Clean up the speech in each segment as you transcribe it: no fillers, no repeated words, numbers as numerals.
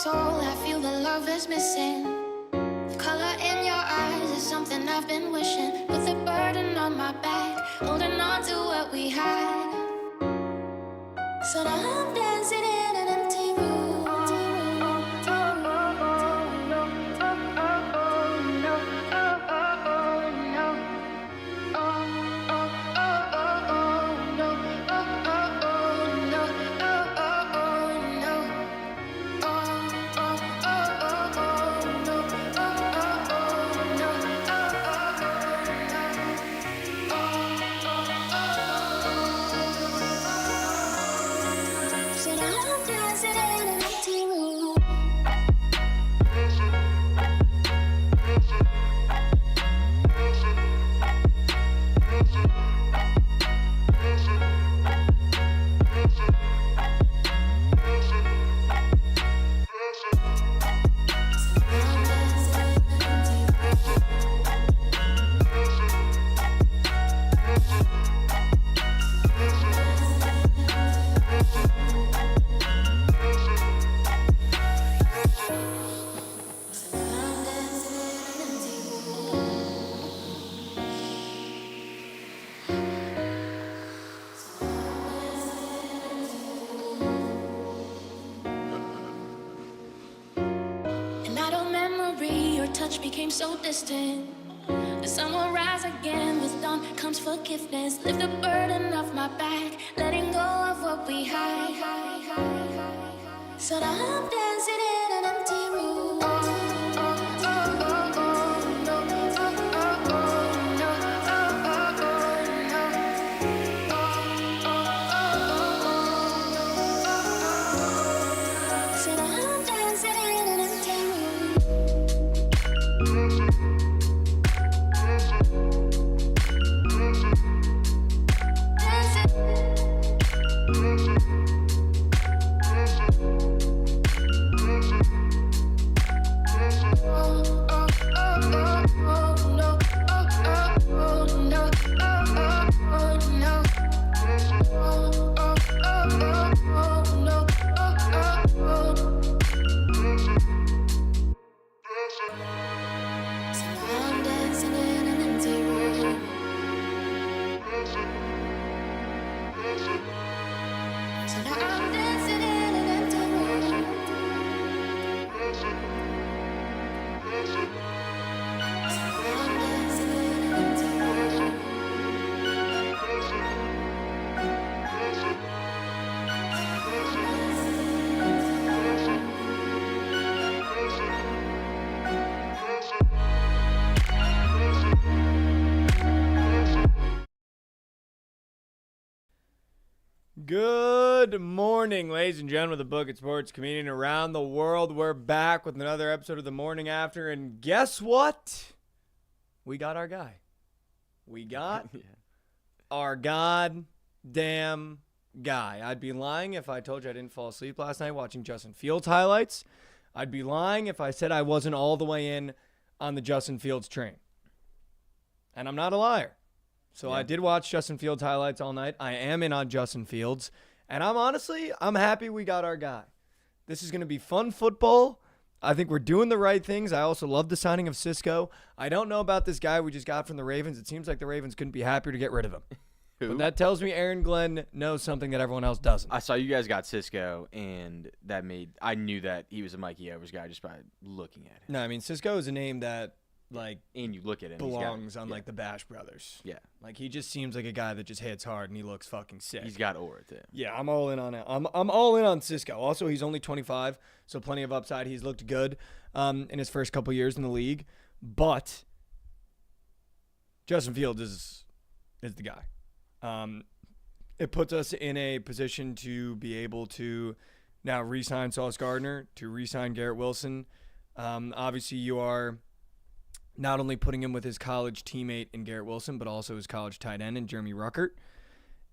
soul, I feel the love is missing. The color in your eyes is something I've been wishing. Put the burden on my back, holding on to what we had. So now I'm dancing in an empty room. Became so distant. The sun will rise again. With dawn comes forgiveness. Lift the burden off my back, letting go of what we had. So now I'm dancing in an empty room. So now I'm dancing in an empty room. Good morning, ladies and gentlemen of the Bookit Sports community around the world. We're back with another episode of The Morning After, and guess what? We got our guy. We got our goddamn guy. I'd be lying if I told you I didn't fall asleep last night watching Justin Fields highlights. I'd be lying if I said I wasn't all the way in on the Justin Fields train. And I'm not a liar. So I did watch Justin Fields highlights all night. I am in on Justin Fields. And I'm happy we got our guy. This is going to be fun football. I think we're doing the right things. I also love the signing of Cisco. I don't know about this guy we just got from the Ravens. It seems like the Ravens couldn't be happier to get rid of him. Who? But that tells me Aaron Glenn knows something that everyone else doesn't. I saw you guys got Cisco, and I knew that he was a Mikey Overs guy just by looking at him. No, I mean, Cisco is a name that, and you look at him, belongs on, the Bash Brothers. Yeah. He just seems like a guy that just hits hard, and he looks fucking sick. He's got aura, too. Yeah, I'm all in on it. I'm all in on Cisco. Also, he's only 25, so plenty of upside. He's looked good in his first couple years in the league. But Justin Fields is the guy. It puts us in a position to be able to now re-sign Sauce Gardner, to re-sign Garrett Wilson. Obviously, you are not only putting him with his college teammate in Garrett Wilson, but also his college tight end in Jeremy Ruckert.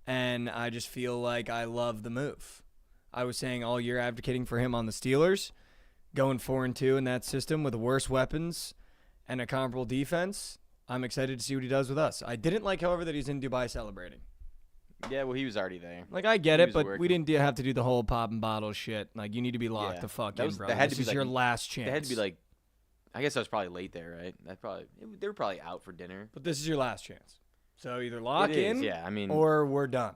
And I just feel like I love the move. I was saying all year advocating for him on the Steelers, going 4-2 in that system with worse weapons and a comparable defense. I'm excited to see what he does with us. I didn't like, however, that he's in Dubai celebrating. Yeah, well, he was already there. Like, I get He it, was but working. we didn't have to do the whole pop and bottle shit. Like, you need to be locked Yeah. the fuck That in, was- bro. that had to This be is like- your last chance. They had to be like, I guess I was probably late there, right? They were probably out for dinner. But this is your last chance. So either lock It is, in, yeah. I mean, or we're done.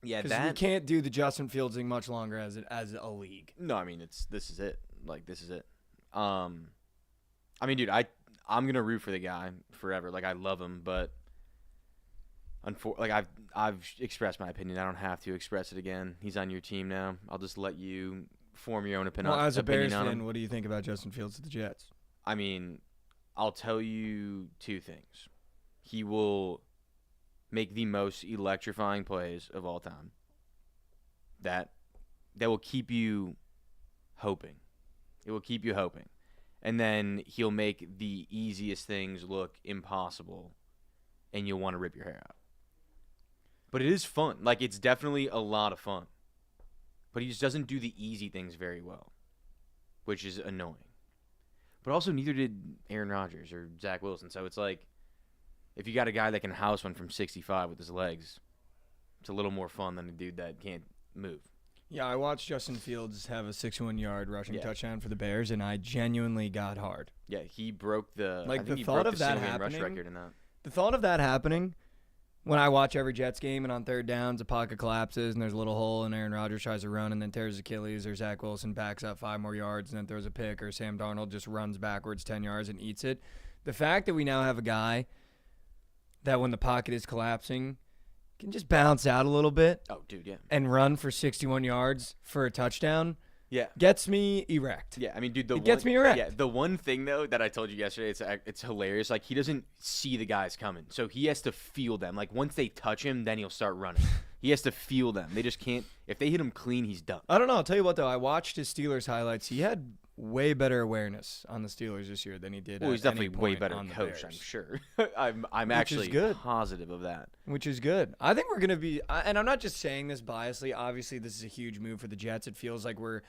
yeah, Because we can't do the Justin Fields thing much longer as a league. No, I mean this is it. Like this is it. I mean, dude, I'm gonna root for the guy forever. Like I love him, but I've expressed my opinion. I don't have to express it again. He's on your team now. I'll just let you form your own opinion. Well, as a Bears on fan, him. what do you think about Justin Fields to the Jets? I mean, I'll tell you two things. He will make the most electrifying plays of all time. That will keep you hoping. It will keep you hoping. And then he'll make the easiest things look impossible, and you'll want to rip your hair out. But it is fun. Like, it's definitely a lot of fun. But he just doesn't do the easy things very well, which is annoying. But also, neither did Aaron Rodgers or Zach Wilson. So it's like, if you got a guy that can house one from 65 with his legs, it's a little more fun than a dude that can't move. Yeah, I watched Justin Fields have a 61-yard rushing Yeah. touchdown for the Bears, and I genuinely got hard. Yeah, he broke the Like, I think the he thought broke of the that single game rush happening- record in that. The thought of that happening, when I watch every Jets game and on third downs, the pocket collapses and there's a little hole and Aaron Rodgers tries to run and then tears Achilles, or Zach Wilson backs up 5 more yards and then throws a pick, or Sam Darnold just runs backwards 10 yards and eats it. The fact that we now have a guy that when the pocket is collapsing can just bounce out a little bit Oh, dude, yeah. and run for 61 yards for a touchdown Yeah. gets me erect. Yeah, I mean, dude, It gets me erect. Yeah, the one thing though that I told you yesterday, it's hilarious. Like he doesn't see the guys coming, so he has to feel them. Like once they touch him, then he'll start running. He has to feel them. They just can't. If they hit him clean, he's done. I don't know. I'll tell you what, though. I watched his Steelers highlights. He had way better awareness on the Steelers this year than he did. Well, he's at any definitely way point better on the coach. I'm Bears, sure. I'm Which is actually good. positive of that. which is good. I think we're going to be, and I'm not just saying this biasly. Obviously, this is a huge move for the Jets. It feels like we're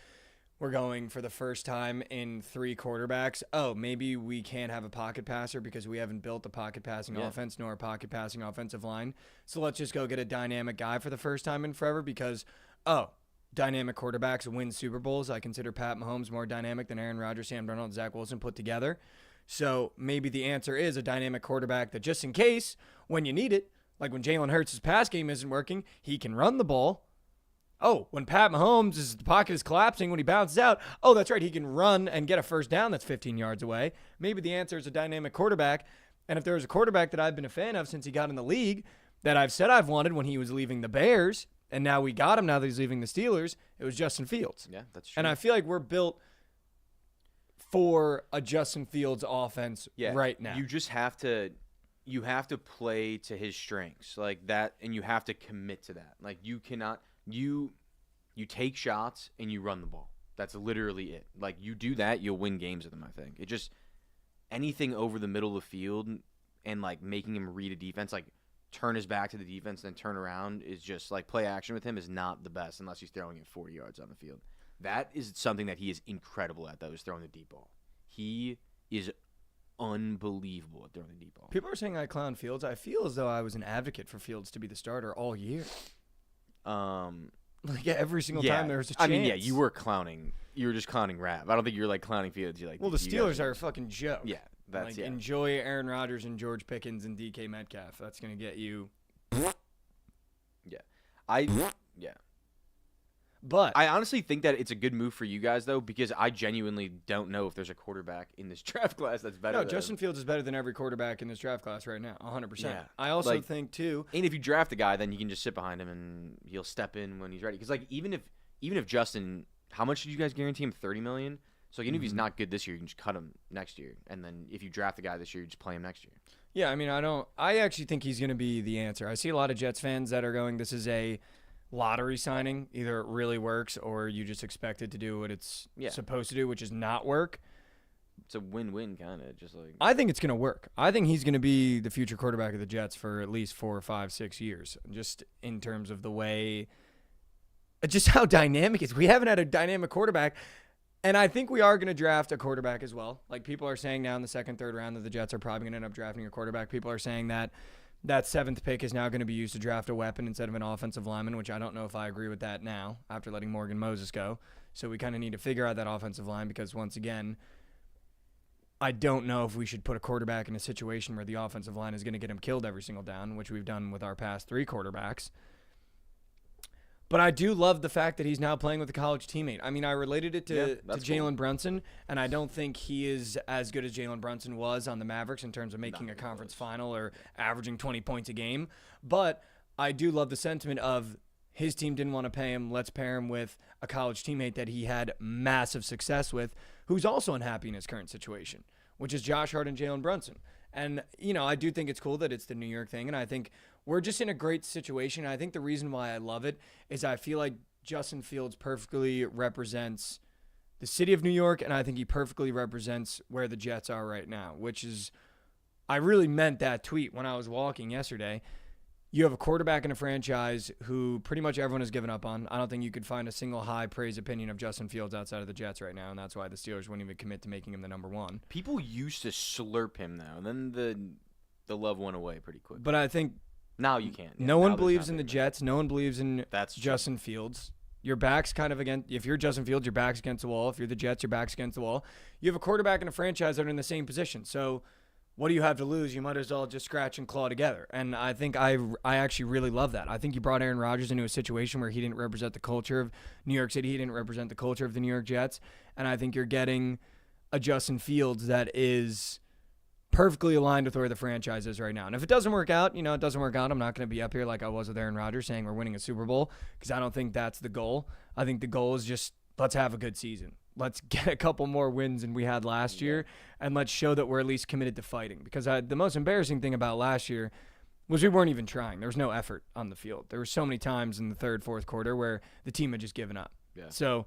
going for the first time in 3 quarterbacks. Oh, maybe we can't have a pocket passer because we haven't built a pocket passing offense nor a pocket passing offensive line. So let's just go get a dynamic guy for the first time in forever because, dynamic quarterbacks win Super Bowls. I consider Pat Mahomes more dynamic than Aaron Rodgers, Sam Darnold, and Zach Wilson put together. So maybe the answer is a dynamic quarterback that just in case, when you need it, like when Jalen Hurts' pass game isn't working, he can run the ball. Oh, when Pat Mahomes' the pocket is collapsing, when he bounces out, oh, that's right, he can run and get a first down that's 15 yards away. Maybe the answer is a dynamic quarterback. And if there was a quarterback that I've been a fan of since he got in the league that I've said I've wanted when he was leaving the Bears, and now we got him now that he's leaving the Steelers, it was Justin Fields. Yeah, that's true. And I feel like we're built for a Justin Fields offense right now. You just have to play to his strengths like that, and you have to commit to that. Like you cannot you take shots and you run the ball. That's literally it. Like you do that, you'll win games with him. I think it just anything over the middle of the field and like making him read a defense, like turn his back to the defense and then turn around is just like play action with him is not the best unless he's throwing it 40 yards on the field. That is something that he is incredible at, though, is throwing the deep ball. He is unbelievable at throwing the deep ball. People are saying I clown Fields. I feel as though I was an advocate for Fields to be the starter all year. Like every single time there was a chance. I mean, yeah, you were clowning. You were just clowning Rap. I don't think you were like clowning Fields. You like. Well, the you guys Steelers are a fucking joke. Yeah, that's like, enjoy Aaron Rodgers and George Pickens and DK Metcalf. That's gonna get you. Yeah. But I honestly think that it's a good move for you guys, though, because I genuinely don't know if there's a quarterback in this draft class that's better. no, than Justin Fields is better than every quarterback in this draft class right now, 100%. Yeah. I also Like- think too. And if you draft a guy, then you can just sit behind him and he'll step in when he's ready. Because like even if Justin, how much did you guys guarantee him? $30 million. So even if he's not good this year, you can just cut him next year. And then if you draft the guy this year, you just play him next year. Yeah, I mean, I actually think he's going to be the answer. I see a lot of Jets fans that are going, this is a lottery signing. Either it really works or you just expect it to do what it's supposed to do, which is not work. It's a win-win kind of, just like. I think it's going to work. I think he's going to be the future quarterback of the Jets for at least 4 or 5, 6 years, just in terms of the way, just how dynamic it is. We haven't had a dynamic quarterback. And I think we are going to draft a quarterback as well. Like people are saying now in the second, third round that the Jets are probably going to end up drafting a quarterback. People are saying that that 7th pick is now going to be used to draft a weapon instead of an offensive lineman, which I don't know if I agree with that now after letting Morgan Moses go. So we kind of need to figure out that offensive line because, once again, I don't know if we should put a quarterback in a situation where the offensive line is going to get him killed every single down, which we've done with our past 3 quarterbacks. But I do love the fact that he's now playing with a college teammate. I mean, I related it to Jalen Brunson, and I don't think he is as good as Jalen Brunson was on the Mavericks in terms of making a conference final or averaging 20 points a game. But I do love the sentiment of his team didn't want to pay him. Let's pair him with a college teammate that he had massive success with, who's also unhappy in his current situation, which is Josh Hart and Jalen Brunson. And, you know, I do think it's cool that it's the New York thing, and I think we're just in a great situation. I think the reason why I love it is I feel like Justin Fields perfectly represents the city of New York, and I think he perfectly represents where the Jets are right now, which is, I really meant that tweet when I was walking yesterday. You have a quarterback in a franchise who pretty much everyone has given up on. I don't think you could find a single high praise opinion of Justin Fields outside of the Jets right now, and that's why the Steelers wouldn't even commit to making him the number 1. People used to slurp him, though, and then the love went away pretty quick. But I think now you can't. No one believes in the Jets. No one believes in That's Justin Fields. Your back's kind of against. If you're Justin Fields, your back's against the wall. If you're the Jets, your back's against the wall. You have a quarterback in a franchise that are in the same position. So what do you have to lose? You might as well just scratch and claw together. And I think I actually really love that. I think you brought Aaron Rodgers into a situation where he didn't represent the culture of New York City. He didn't represent the culture of the New York Jets. And I think you're getting a Justin Fields that is perfectly aligned with where the franchise is right now. And if it doesn't work out, it doesn't work out. I'm not going to be up here like I was with Aaron Rodgers saying we're winning a Super Bowl because I don't think that's the goal. I think the goal is just let's have a good season. Let's get a couple more wins than we had last year, and let's show that we're at least committed to fighting. Because the most embarrassing thing about last year was we weren't even trying. There was no effort on the field. There were so many times in the third, fourth quarter where the team had just given up. Yeah. So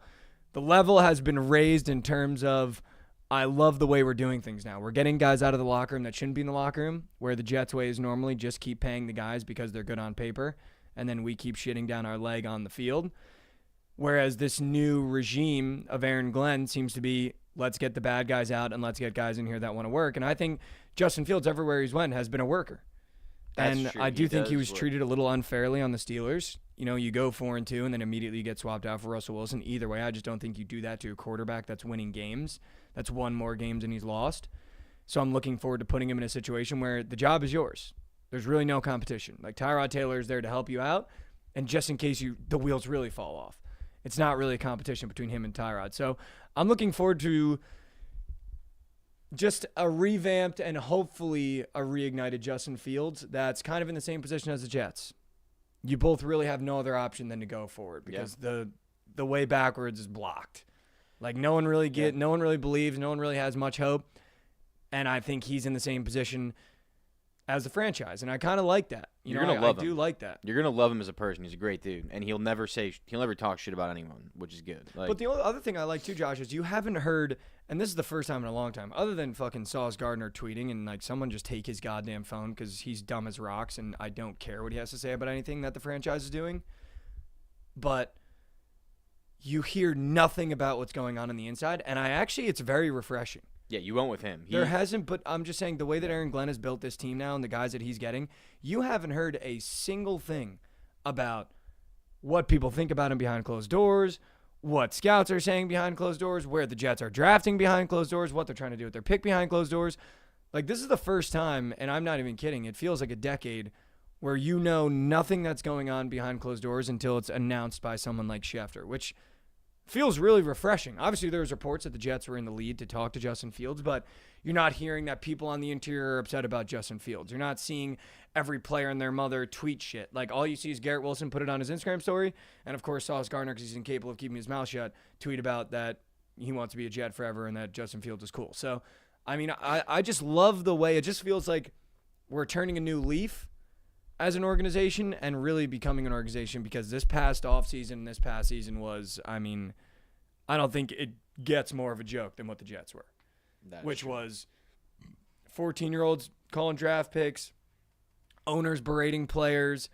the level has been raised in terms of I love the way we're doing things now. We're getting guys out of the locker room that shouldn't be in the locker room, where the Jets way is normally just keep paying the guys because they're good on paper, and then we keep shitting down our leg on the field. Whereas this new regime of Aaron Glenn seems to be, let's get the bad guys out and let's get guys in here that want to work. And I think Justin Fields, everywhere he's went, has been a worker. And I do think he was treated a little unfairly on the Steelers. You go 4-2 and then immediately you get swapped out for Russell Wilson. Either way, I just don't think you do that to a quarterback that's winning games. That's won more games than he's lost. So I'm looking forward to putting him in a situation where the job is yours. There's really no competition. Like Tyrod Taylor is there to help you out, and just in case the wheels really fall off. It's not really a competition between him and Tyrod. So I'm looking forward to just a revamped and hopefully a reignited Justin Fields that's kind of in the same position as the Jets. You both really have no other option than to go forward because the way backwards is blocked. Like no one really believes, no one really has much hope. And I think he's in the same position as the franchise, and I kind of like that. You're gonna love him. I do like that. You're gonna love him as a person. He's a great dude, and he'll never talk shit about anyone, which is good. But the other thing I like too, Josh, is you haven't heard, and this is the first time in a long time, other than fucking Sauce Gardner tweeting and like someone just take his goddamn phone because he's dumb as rocks, and I don't care what he has to say about anything that the franchise is doing. But you hear nothing about what's going on the inside, and it's very refreshing. Yeah, you went with him. There hasn't, but I'm just saying the way that Aaron Glenn has built this team now and the guys that he's getting, you haven't heard a single thing about what people think about him behind closed doors, what scouts are saying behind closed doors, where the Jets are drafting behind closed doors, what they're trying to do with their pick behind closed doors. Like, this is the first time, and I'm not even kidding, it feels like a decade where you know nothing that's going on behind closed doors until it's announced by someone like Schefter, which feels really refreshing. Obviously, there was reports that the Jets were in the lead to talk to Justin Fields, but you're not hearing that people on the interior are upset about Justin Fields. You're not seeing every player and their mother tweet shit. Like, all you see is Garrett Wilson put it on his Instagram story, and of course, Sauce Gardner, because he's incapable of keeping his mouth shut, tweet about that he wants to be a Jet forever and that Justin Fields is cool. So, I mean, I just love the way it just feels like we're turning a new leaf as an organization and really becoming an organization, because this past offseason, this past season was, I mean, I don't think it gets more of a joke than what the Jets were, which was 14-year-olds calling draft picks, owners berating players,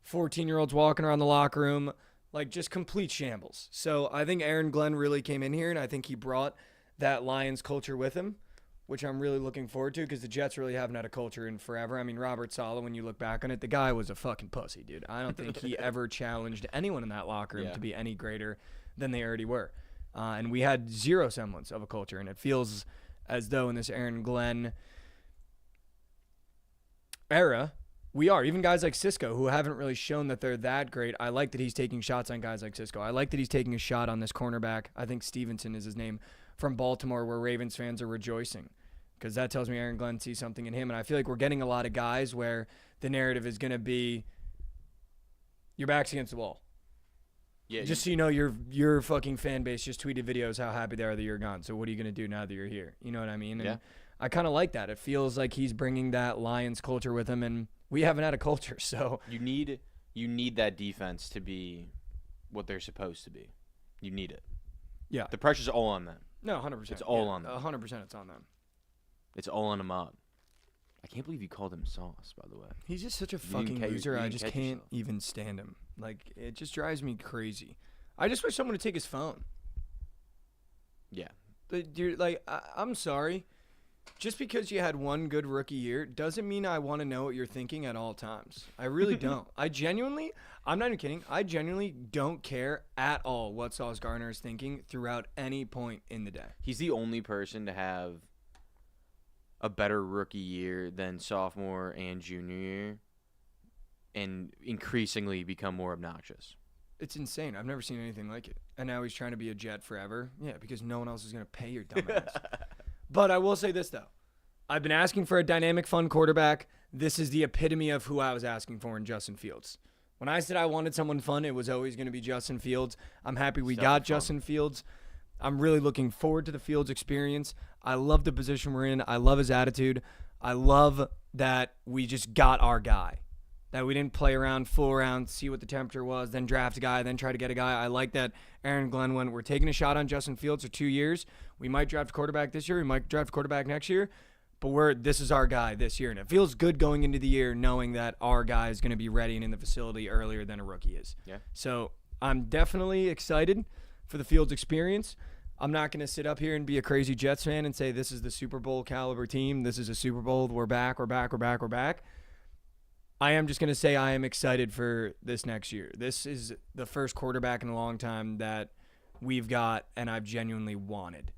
14-year-olds walking around the locker room, like just complete shambles. So I think Aaron Glenn really came in here, and I think he brought that Lions culture with him, which I'm really looking forward to because the Jets really haven't had a culture in forever. I mean, Robert Saleh, when you look back on it, the guy was a fucking pussy, dude. I don't think he ever challenged anyone in that locker room to be any greater than they already were. And we had zero semblance of a culture, and it feels as though in this Aaron Glenn era, we are. Even guys like Cisco, who haven't really shown that they're that great, I like that he's taking shots on guys like Cisco. I like that he's taking a shot on this cornerback. I think Stevenson is his name, from Baltimore, where Ravens fans are rejoicing, because that tells me Aaron Glenn sees something in him. And I feel like we're getting a lot of guys where the narrative is going to be your back's against the wall. Yeah, just so you know, your fucking fan base just tweeted videos how happy they are that you're gone. So what are you going to do now that you're here? You know what I mean? And I kind of like that. It feels like he's bringing that Lions culture with him, and we haven't had a culture. So you need that defense to be what they're supposed to be. You need it. Yeah. The pressure's all on them. No, 100%. It's all on them. 100% it's on them. It's all on them up. I can't believe you called him Sauce, by the way. He's just such a fucking loser. I just can't even stand him. Like, it just drives me crazy. I just wish someone would take his phone. Yeah. Dude, like, I'm sorry. Just because you had one good rookie year doesn't mean I want to know what you're thinking at all times. I really don't. I'm not even kidding. I genuinely don't care at all what Sauce Gardner is thinking throughout any point in the day. He's the only person to have a better rookie year than sophomore and junior year and increasingly become more obnoxious. It's insane. I've never seen anything like it. And now he's trying to be a Jet forever. Yeah, because no one else is going to pay your dumb ass. But I will say this, though. I've been asking for a dynamic, fun quarterback. This is the epitome of who I was asking for in Justin Fields. When I said I wanted someone fun, it was always going to be Justin Fields. I'm happy we got Justin Fields. I'm really looking forward to the Fields experience. I love the position we're in. I love his attitude. I love that we just got our guy. That we didn't play around, fool around, see what the temperature was, then draft a guy, then try to get a guy. I like that Aaron Glenn went, we're taking a shot on Justin Fields for 2 years. We might draft a quarterback this year. We might draft a quarterback next year. But this is our guy this year. And it feels good going into the year knowing that our guy is going to be ready and in the facility earlier than a rookie is. Yeah. So I'm definitely excited for the Fields experience. I'm not going to sit up here and be a crazy Jets fan and say this is the Super Bowl caliber team. This is a Super Bowl. We're back. I am just going to say I am excited for this next year. This is the first quarterback in a long time that we've got and I've genuinely wanted.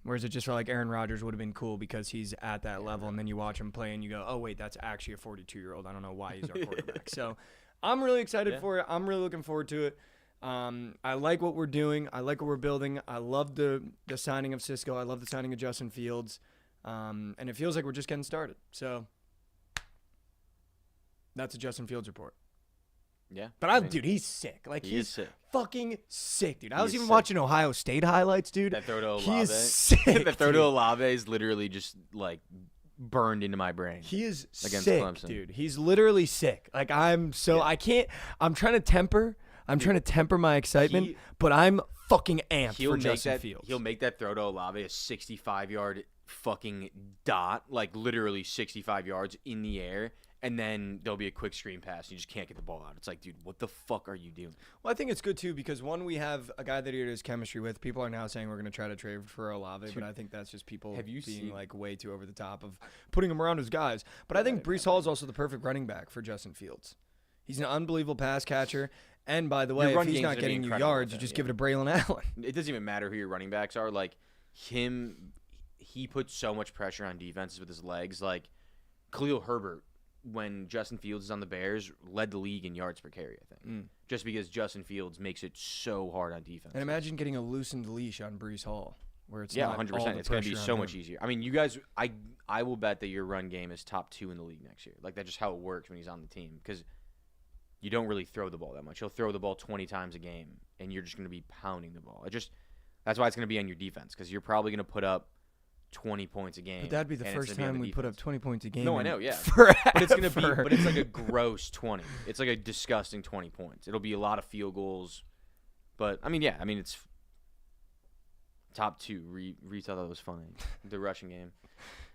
Whereas it just felt like Aaron Rodgers would have been cool because he's at that level, and then you watch him play and you go, oh, wait, that's actually a 42-year-old. I don't know why he's our quarterback. So I'm really excited for it. I'm really looking forward to it. I like what we're doing. I like what we're building. I love the signing of Cisco. I love the signing of Justin Fields. And it feels like we're just getting started. So that's a Justin Fields report. Yeah. But dude, he's sick. Like, he's sick. Fucking sick, dude. I was even watching Ohio State highlights, dude. That throw to Olave. He is sick. That throw to Olave is literally just, like, burned into my brain. He is against sick, Clemson. dude. He's literally sick. Like, I'm trying to temper my excitement, but I'm fucking amped for Justin Fields. He'll make that throw to Olave a 65-yard fucking dot, like literally 65 yards in the air, and then there'll be a quick screen pass. And you just can't get the ball out. It's like, dude, what the fuck are you doing? Well, I think it's good, too, because, one, we have a guy that he has chemistry with. People are now saying we're going to try to trade for Olave, but I think that's just people being, like, way too over the top of putting him around his guys. But I think Breece Hall is also the perfect running back for Justin Fields. He's an unbelievable pass catcher. And, by the way, if he's not getting you yards, you just give it to Braylon Allen. It doesn't even matter who your running backs are. Like, he puts so much pressure on defenses with his legs. Like, Khalil Herbert, when Justin Fields is on the Bears, led the league in yards per carry, I think. Just because Justin Fields makes it so hard on defense. And imagine getting a loosened leash on Breece Hall, where it's 100%. It's going to be so much easier. I mean, you guys, I will bet that your run game is top 2 in the league next year. Like, that's just how it works when he's on the team. Because you don't really throw the ball that much. He'll throw the ball 20 times a game, and you're just going to be pounding the ball. That's why it's going to be on your defense, because you're probably going to put up 20 points a game. But that'd be the first time we put up 20 points a game. No, I know, yeah. Forever. But it's going to be, but it's like a gross 20. It's like a disgusting 20 points. It'll be a lot of field goals. But, I mean, yeah, it's top 2. Reed thought that was funny. The rushing game.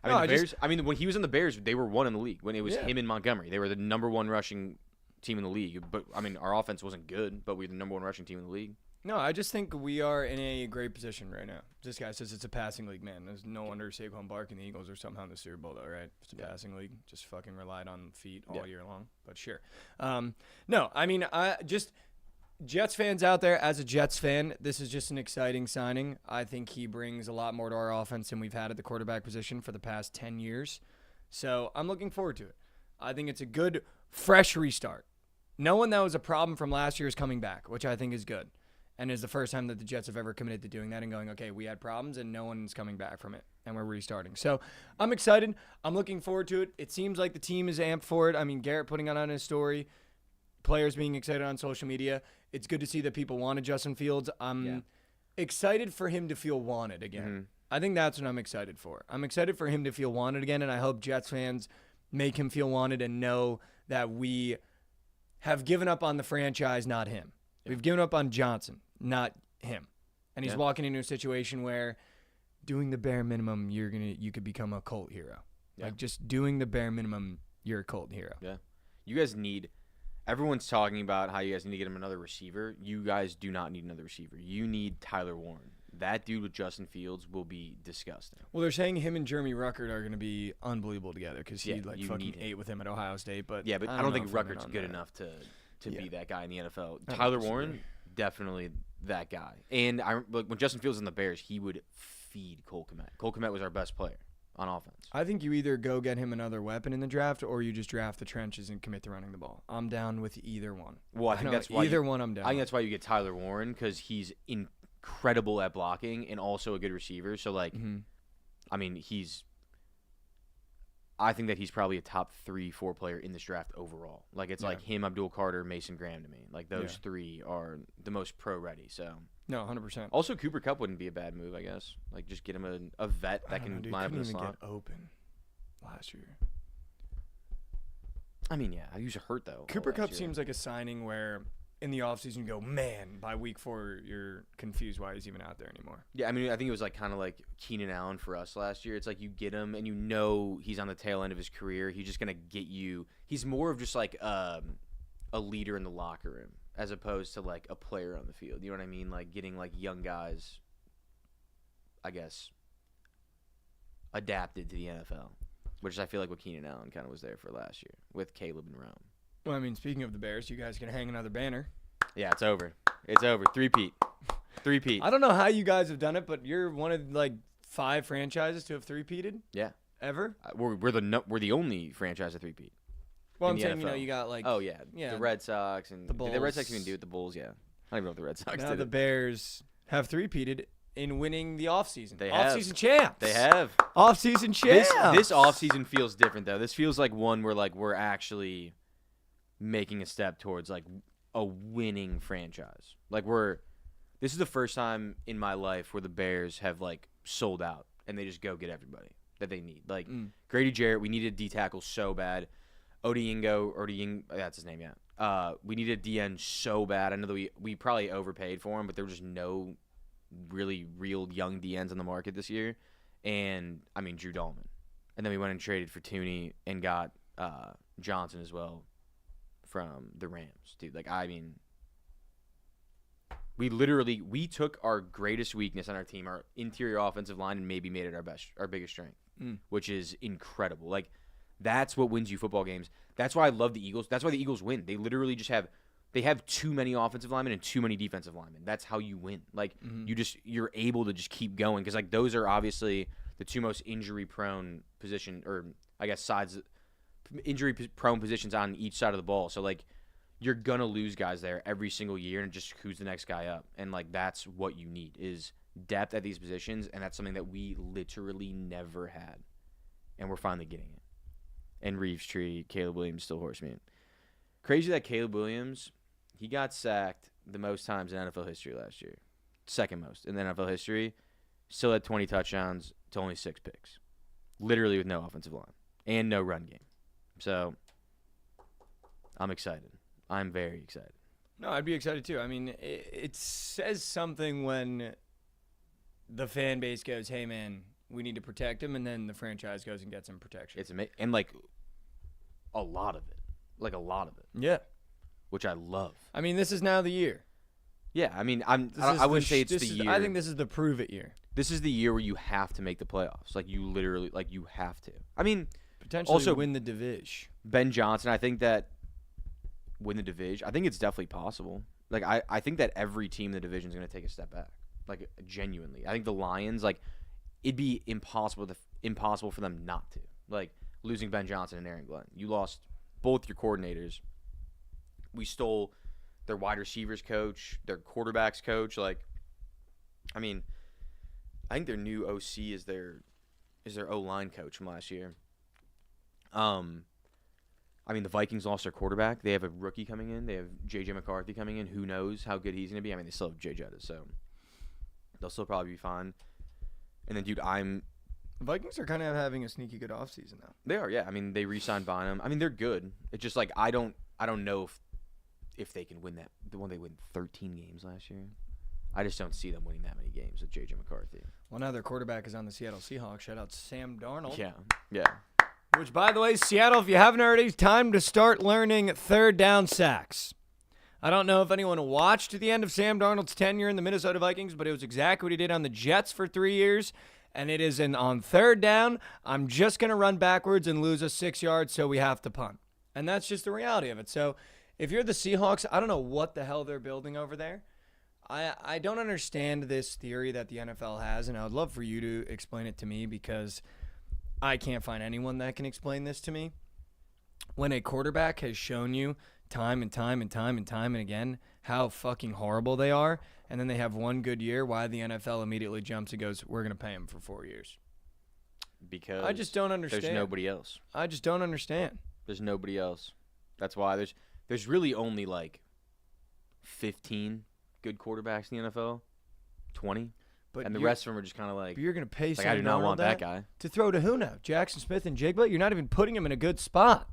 Bears, when he was in the Bears, they were 1 in the league. When it was him and Montgomery, they were the number 1 rushing team in the league. But, our offense wasn't good, but we were the number 1 rushing team in the league. No, I just think we are in a great position right now. This guy says it's a passing league, man. There's no wonder Saquon Barkley and the Eagles are somehow in the Super Bowl, though, right? It's a passing league. Just fucking relied on feet all year long. But sure. No, I mean, Jets fans out there, as a Jets fan, this is just an exciting signing. I think he brings a lot more to our offense than we've had at the quarterback position for the past 10 years. So I'm looking forward to it. I think it's a good, fresh restart. No one that was a problem from last year is coming back, which I think is good. And is the first time that the Jets have ever committed to doing that and going, okay, we had problems and no one's coming back from it and we're restarting. So I'm excited. I'm looking forward to it. It seems like the team is amped for it. I mean, Garrett putting it on his story, players being excited on social media. It's good to see that people wanted Justin Fields. I'm excited for him to feel wanted again. Mm-hmm. I think that's what I'm excited for. I'm excited for him to feel wanted again, and I hope Jets fans make him feel wanted and know that we have given up on the franchise, not him. Yeah. We've given up on Johnson, not him. And he's walking into a situation where doing the bare minimum, you could become a cult hero. Yeah. Like just doing the bare minimum, you're a cult hero. Yeah. You guys need – everyone's talking about how you guys need to get him another receiver. You guys do not need another receiver. You need Tyler Warren. That dude with Justin Fields will be disgusting. Well, they're saying him and Jeremy Ruckert are going to be unbelievable together because he fucking ate with him at Ohio State. But yeah, I don't think Ruckert's good enough to be that guy in the NFL. Tyler Warren, definitely that guy. And when Justin Fields was in the Bears, he would feed Cole Kmet. Cole Kmet was our best player on offense. I think you either go get him another weapon in the draft or you just draft the trenches and commit to running the ball. I'm down with either one. Well, I think that's why either one I'm down. I think that's why you get Tyler Warren because he's incredible at blocking and also a good receiver. So, I mean, I think that he's probably a top 3-4 player in this draft overall. Like, it's like him, Abdul Carter, Mason Graham to me. Like, those three are the most pro-ready, so. No, 100%. Also, Cooper Kupp wouldn't be a bad move, I guess. Like, just get him a vet that can line up in the slot. Couldn't even get open last year. I mean, yeah, he was hurt, though. Cooper Kupp seems like a signing where in the offseason you go, man, by week 4 you're confused why he's even out there anymore. Yeah, I mean, I think it was like kind of like Keenan Allen for us last year. It's like you get him and you know he's on the tail end of his career. He's just going to get you. He's more of just like a leader in the locker room as opposed to like a player on the field. You know what I mean? Like getting like young guys, I guess, adapted to the NFL, which I feel like what Keenan Allen kind of was there for last year with Caleb and Rome. Well, I mean, speaking of the Bears, you guys can hang another banner. Yeah, it's over. It's over. Three-peat. I don't know how you guys have done it, but you're one of like 5 franchises to have three-peated. Yeah. Ever? We're the only franchise to three-peat. Well, I'm saying, you got like. Oh yeah, the Red Sox and the Bulls. Did the Red Sox even do it? The Bulls, yeah. I don't even know if the Red Sox now did the it. Bears have three-peated in winning the offseason. They have. Offseason champs. They have. Offseason champs. This offseason feels different though. This feels like one where like we're actually making a step towards like a winning franchise. Like this is the first time in my life where the Bears have like sold out and they just go get everybody that they need. Like Grady Jarrett, we needed D tackle so bad. Odiingo, that's his name, yeah. We needed DN so bad. I know that we probably overpaid for him, but there was just no really real young DNs on the market this year. And I mean Drew Dahlman. And then we went and traded for Tooney and got Johnson as well from the Rams, dude. Like, I mean, we took our greatest weakness on our team, our interior offensive line, and maybe made it our biggest strength, which is incredible. Like, that's what wins you football games. That's why I love the Eagles. That's why the Eagles win. They literally just have too many offensive linemen and too many defensive linemen. That's how you win. Like, you're able to just keep going because like those are obviously the two most injury-prone position, or I guess injury-prone positions on each side of the ball. So, like, you're going to lose guys there every single year, and just who's the next guy up. And, like, that's what you need is depth at these positions, and that's something that we literally never had. And we're finally getting it. And Reeves Tree, Caleb Williams, still horseman. Crazy that Caleb Williams, he got sacked the most times in NFL history last year. Second most in the NFL history. Still had 20 touchdowns to only 6 picks. Literally with no offensive line and no run game. So, I'm excited. I'm very excited. No, I'd be excited too. I mean, it says something when the fan base goes, hey, man, we need to protect him, and then the franchise goes and gets him protection. It's amazing. And, like, a lot of it. Like, a lot of it. Yeah. Which I love. I mean, this is now the year. Yeah, I mean, I wouldn't say it's the year. I think this is the prove it year. This is the year where you have to make the playoffs. Like, you literally, like, you have to. I mean, Potentially also, win the division. Ben Johnson, I think that win the division, I think it's definitely possible. Like, I think that every team in the division is going to take a step back. Like, genuinely. I think the Lions, like, it'd be impossible for them not to. Like, losing Ben Johnson and Aaron Glenn. You lost both your coordinators. We stole their wide receivers coach, their quarterbacks coach. Like, I mean, I think their new OC is their O-line coach from last year. I mean, the Vikings lost their quarterback. They have a rookie coming in. They have J.J. McCarthy coming in. Who knows how good he's going to be? I mean, they still have Jay Jettis, so they'll still probably be fine. And then, dude, The Vikings are kind of having a sneaky good offseason now. They are, yeah. I mean, they re-signed Bynum. I mean, they're good. It's just like I don't know if they can win that. The one they win 13 games last year. I just don't see them winning that many games with J.J. McCarthy. Well, now their quarterback is on the Seattle Seahawks. Shout out Sam Darnold. Yeah. Which, by the way, Seattle, if you haven't already, time to start learning third down sacks. I don't know if anyone watched the end of Sam Darnold's tenure in the Minnesota Vikings, but it was exactly what he did on the Jets for 3 years. And it is on third down, I'm just going to run backwards and lose us 6 yards, so we have to punt. And that's just the reality of it. So if you're the Seahawks, I don't know what the hell they're building over there. I don't understand this theory that the NFL has, and I would love for you to explain it to me because I can't find anyone that can explain this to me. When a quarterback has shown you time and time and again how fucking horrible they are, and then they have one good year, why the NFL immediately jumps and goes, we're going to pay him for 4 years. Because I just don't understand. There's nobody else. I just don't understand. There's nobody else. That's why there's really only like 15 good quarterbacks in the NFL, 20, and the rest of them are just kind of like. But you're going to pay like I do not want that guy to throw to who now? Jackson Smith and Jigba? You're not even putting him in a good spot.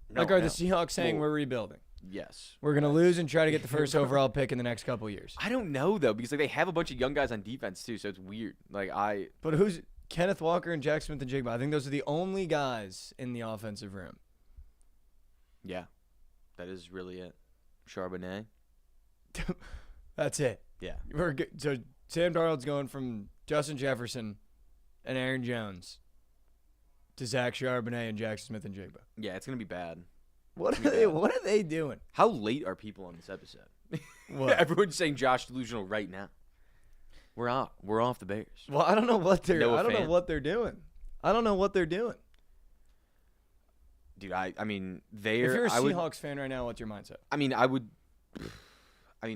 No, the Seahawks saying we're rebuilding? Yes. We're going to lose and try to get the first overall pick in the next couple of years. I don't know though because like they have a bunch of young guys on defense too, so it's weird. But who's Kenneth Walker and Jackson Smith and Jigba? I think those are the only guys in the offensive room. Yeah, that is really it. Charbonnet. That's it. Yeah. We're good. So Sam Darnold's going from Justin Jefferson and Aaron Jones to Zach Charbonnet and Jackson Smith and Jigba. Yeah, it's gonna be bad. What are they doing? How late are people on this episode? What? Everyone's saying Josh delusional right now. We're off the Bears. Well, I don't know what they're. Noah I don't fan. know what they're doing. I don't know what they're doing. Dude, I mean, If you're a Seahawks fan right now, what's your mindset? I mean,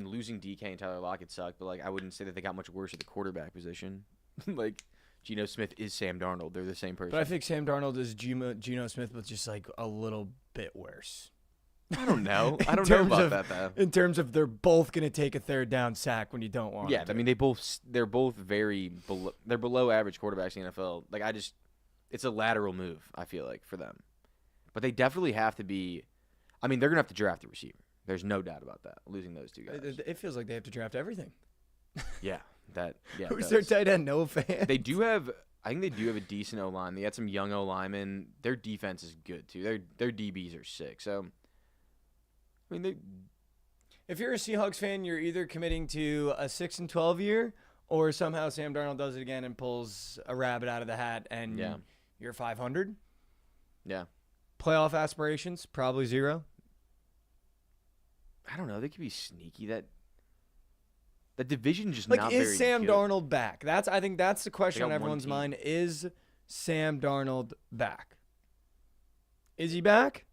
losing DK and Tyler Lockett sucked, but like I wouldn't say that they got much worse at the quarterback position. Like Geno Smith is Sam Darnold; they're the same person. But I think Sam Darnold is Geno Smith, but just like a little bit worse. I don't know. I don't know about that though. In terms of they're both going to take a third down sack when you don't want. Yeah, them to. I mean they're both very they're below average quarterbacks in the NFL. Like it's a lateral move. I feel like for them, but they definitely have to be. I mean, they're gonna have to draft a receiver. There's no doubt about that. Losing those two guys. It feels like they have to draft everything. Yeah, Yeah. Who's their tight end? No fan. They do have. I think they do have a decent O line. They had some young O linemen. Their defense is good too. Their DBs are sick. So, I mean, if you're a Seahawks fan, you're either committing to a 6-12 year, or somehow Sam Darnold does it again and pulls a rabbit out of the hat, and you're 500. Yeah. Playoff aspirations probably 0. I don't know. They could be sneaky. The division just like not is very Sam good. Darnold back? I think that's the question on one everyone's team. mind. Is Sam Darnold back? Is he back?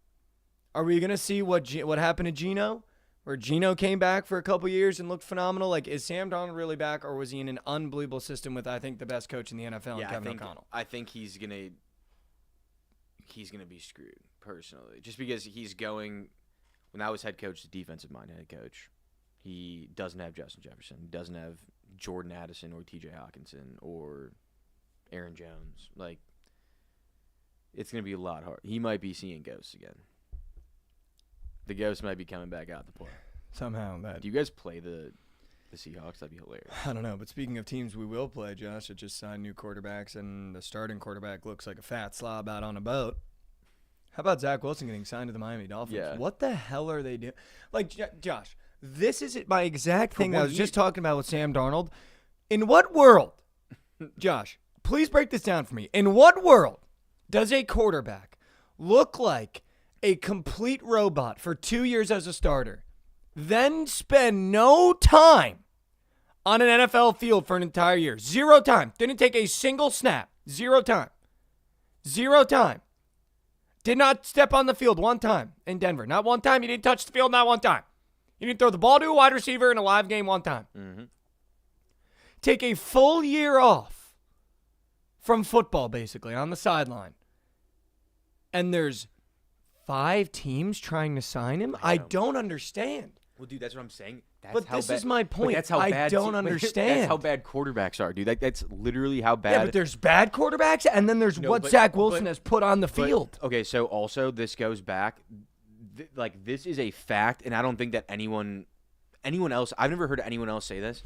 Are we gonna see what happened to Geno, where Geno came back for a couple years and looked phenomenal? Like, is Sam Darnold really back, or was he in an unbelievable system with I think the best coach in the NFL, Kevin O'Connell? I think he's gonna be screwed personally, just because he's going. When I was head coach, the defensive mind head coach. He doesn't have Justin Jefferson. He doesn't have Jordan Addison or T.J. Hawkinson or Aaron Jones. Like, it's going to be a lot hard. He might be seeing ghosts again. The ghosts might be coming back out to play. Somehow. Do you guys play the Seahawks? That'd be hilarious. I don't know, but speaking of teams we will play, Josh, it just signed new quarterbacks, and the starting quarterback looks like a fat slob out on a boat. How about Zach Wilson getting signed to the Miami Dolphins? Yeah. What the hell are they doing? Like, Josh, This is my exact For thing that I one was year. just talking about with Sam Darnold. In what world, Josh, please break this down for me. In what world does a quarterback look like a complete robot for 2 years as a starter, then spend no time on an NFL field for an entire year? 0 time. Didn't take a single snap. 0 time. 0 time. Did not step on the field 1 time in Denver. Not 1 time. You didn't touch the field, not 1 time. You didn't throw the ball to a wide receiver in a live game 1 time. Mm-hmm. Take a full year off from football, basically, on the sideline. And there's 5 teams trying to sign him? I don't understand. Well, dude, that's what I'm saying. That's But how this bad, is my point. That's how I bad don't understand. That's how bad quarterbacks are, dude. That's literally how bad. Yeah, but there's bad quarterbacks, and then there's No, what but- Zach Wilson but- has put on the field. Okay, so also this goes back, this is a fact, and I don't think that anyone else. I've never heard anyone else say this.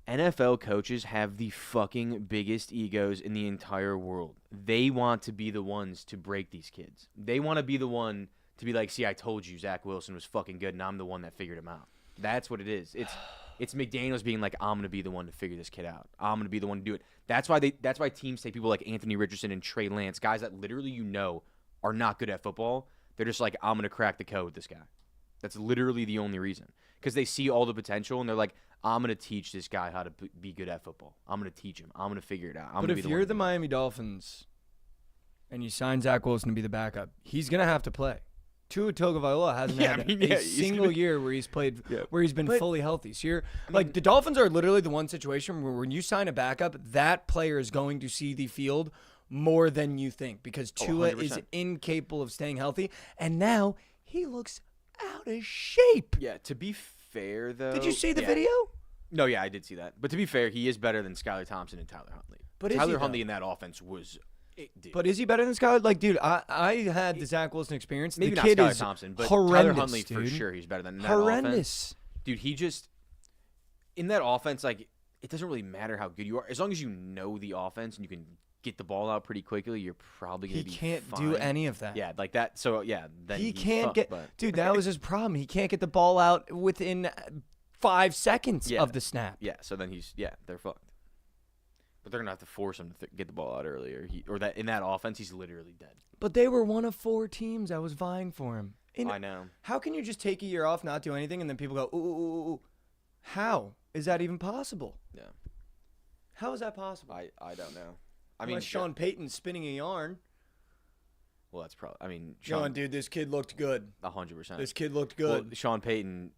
NFL coaches have the fucking biggest egos in the entire world. They want to be the ones to break these kids. They want to be the one to be like, see, I told you Zach Wilson was fucking good, and I'm the one that figured him out. That's what it is. It's McDaniels being like, I'm gonna be the one to figure this kid out. I'm gonna be the one to do it. That's why teams take people like Anthony Richardson and Trey Lance, guys that literally are not good at football. They're just like, I'm gonna crack the code with this guy. That's literally the only reason. Because they see all the potential and they're like, I'm gonna teach this guy how to be good at football. I'm gonna teach him. I'm gonna figure it out. But if you're the Miami Dolphins and you sign Zach Wilson to be the backup, he's going to have to play. Tua Tagovailoa hasn't had a single year where he's played, where he's been fully healthy. So the Dolphins are literally the one situation where when you sign a backup, that player is going to see the field more than you think because Tua is 100%. incapable of staying healthy, and now he looks out of shape. Yeah, to be fair, though. Did you see the yeah. video? No, yeah, I did see that. But to be fair, he is better than Skylar Thompson and Tyler Huntley. But is Tyler he, Huntley though? in that offense was dude. But is he better than Skylar? Like, dude, I had the Zach Wilson experience. Maybe the not kid Skylar is Thompson, but horrendous, Tyler Huntley dude. for sure. He's better than that Horrendous. offense. Dude, he just in that offense, like it doesn't really matter how good you are, as long as you know the offense and you can get the ball out pretty quickly. You're probably gonna He be can't fine. do any of that. Yeah, like that. So yeah, then He he's can't fucked, get. But Dude, that was his problem. He can't get the ball out within 5 seconds Yeah. of the snap. yeah, so then they're fucked. But they're gonna have to force him to get the ball out earlier. That in that offense, he's literally dead. But they were one of 4 teams that was vying for him. I know. How can you just take a year off, not do anything, and then people go, ooh, ooh, ooh, ooh. How is that even possible? Yeah, How is that possible? I don't know. I mean, Unless Sean Payton's spinning a yarn. well, that's probably. I mean, Sean, dude, this kid looked good. 100%. This kid looked Well, good. Sean Payton,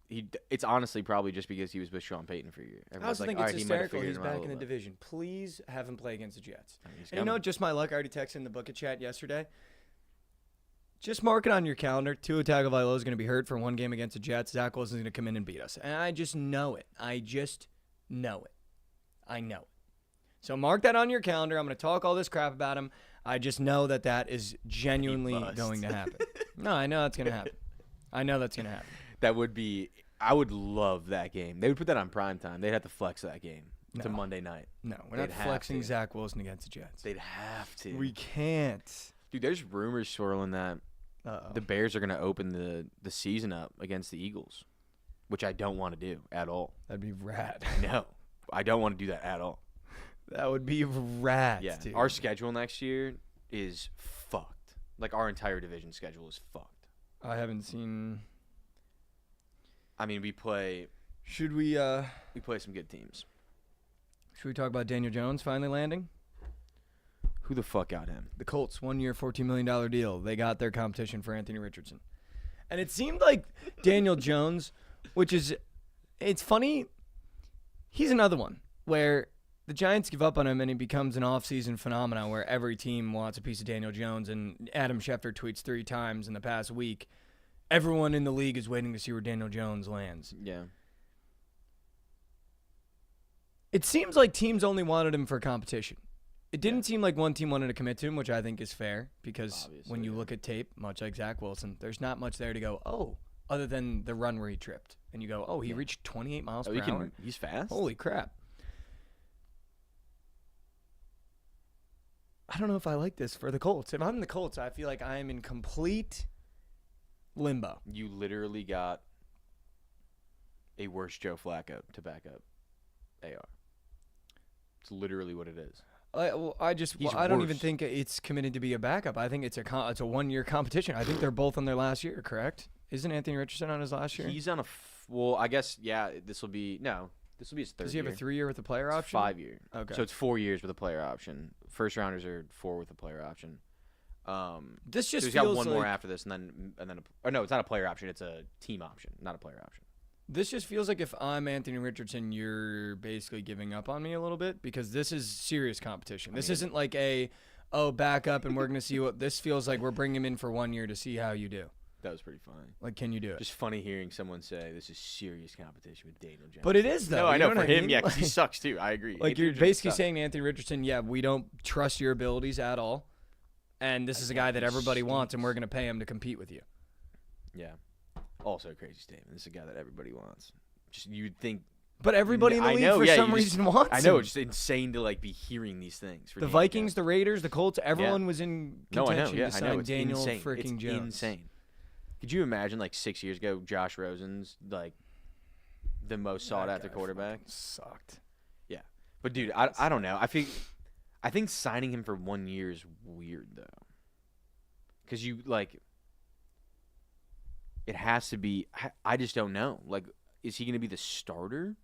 it's honestly probably just because he was with Sean Payton for a year. I also think "All it's right, he might have hysterical. figured He's him out a back in the little bit." division. Please have him play against the Jets. I mean, he's And you know, coming. just my luck, I already texted in the Bookit chat yesterday. Just mark it on your calendar. Tua Tagovailoa is going to be hurt for 1 game against the Jets. Zach Wilson's going to come in and beat us. And I just know it. I know it. So mark that on your calendar. I'm going to talk all this crap about him. I just know that is genuinely must. going to happen. No, I know that's going to happen. I know that's going to happen. That would be. I would love that game. They would put that on prime time. They'd have to flex that game to No. Monday night. No, we're not They'd have flexing to. Zach Wilson against the Jets. They'd have to. We can't. Dude, there's rumors swirling that Uh-oh. the Bears are going to open the season up against the Eagles, which I don't want to do at all. That'd be rad. No, I don't want to do that at all. That would be rad, Yeah, dude. our schedule next year is fucked. Like our entire division schedule is fucked. I haven't seen. I mean, we play Should we some good teams. talk about Daniel Jones finally landing? Who the fuck got him? The Colts, 1 year, $14 million deal. They got their competition for Anthony Richardson. And it seemed like Daniel Jones, it's funny. He's another one where the Giants give up on him and he becomes an offseason phenomenon where every team wants a piece of Daniel Jones. And Adam Schefter tweets 3 times in the past week. Everyone in the league is waiting to see where Daniel Jones lands. Yeah. It seems like teams only wanted him for competition. It didn't seem like one team wanted to commit to him, which I think is fair because Obviously, when you yeah. look at tape, much like Zach Wilson, there's not much there to go, oh, other than the run where he tripped. And you go, oh, he reached 28 miles per hour. He's fast. Holy crap. I don't know if I like this for the Colts. If I'm the Colts, I feel like I am in complete limbo. You literally got a worse Joe Flacco to back up AR. It's literally what it is. I don't even worse. think it's committed to be a backup. I think it's a 1-year competition. I think they're both on their last year, correct? Isn't Anthony Richardson on his last year? He's on well, I guess, yeah, this will be his third Does he have year. a 3-year with a player It's option? 5-year. Okay. So it's 4 years with a player option. First rounders are 4 with a player option. This just so he's feels got one more like- after this, and then no, it's not a player option. It's a team option, not a player option. This just feels like if I'm Anthony Richardson, you're basically giving up on me a little bit because this is serious competition. This isn't like back up and we're going to see what – this feels like we're bringing him in for 1 year to see how you do. That was pretty funny. Like, can you do it? Just funny hearing someone say this is serious competition with Daniel Jones. But it is, though. No, I You know. what For him, mean? yeah, because he Like- sucks, too. I agree. Like, Anthony you're Jones basically sucks. saying to Anthony Richardson, yeah, we don't trust your abilities at all. And this is a guy that everybody wants, and we're going to pay him to compete with you. Yeah. Also a crazy statement. This is a guy that everybody wants. Just you'd think. But everybody in the I league know, for yeah, some you just- reason wants I know. him. It's just insane to be hearing these things. For The Daniel Vikings, Jones. the Raiders, the Colts, everyone was in No, I know. contention Yeah, to I sign know. It's Daniel insane. freaking It's Jones. insane. Could you imagine 6 years ago, Josh Rosen's the most sought after quarterback? Sucked. Yeah, but dude, I don't know. I think signing him for 1 year is weird though, because it has to be. I just don't know. Is he going to be the starter?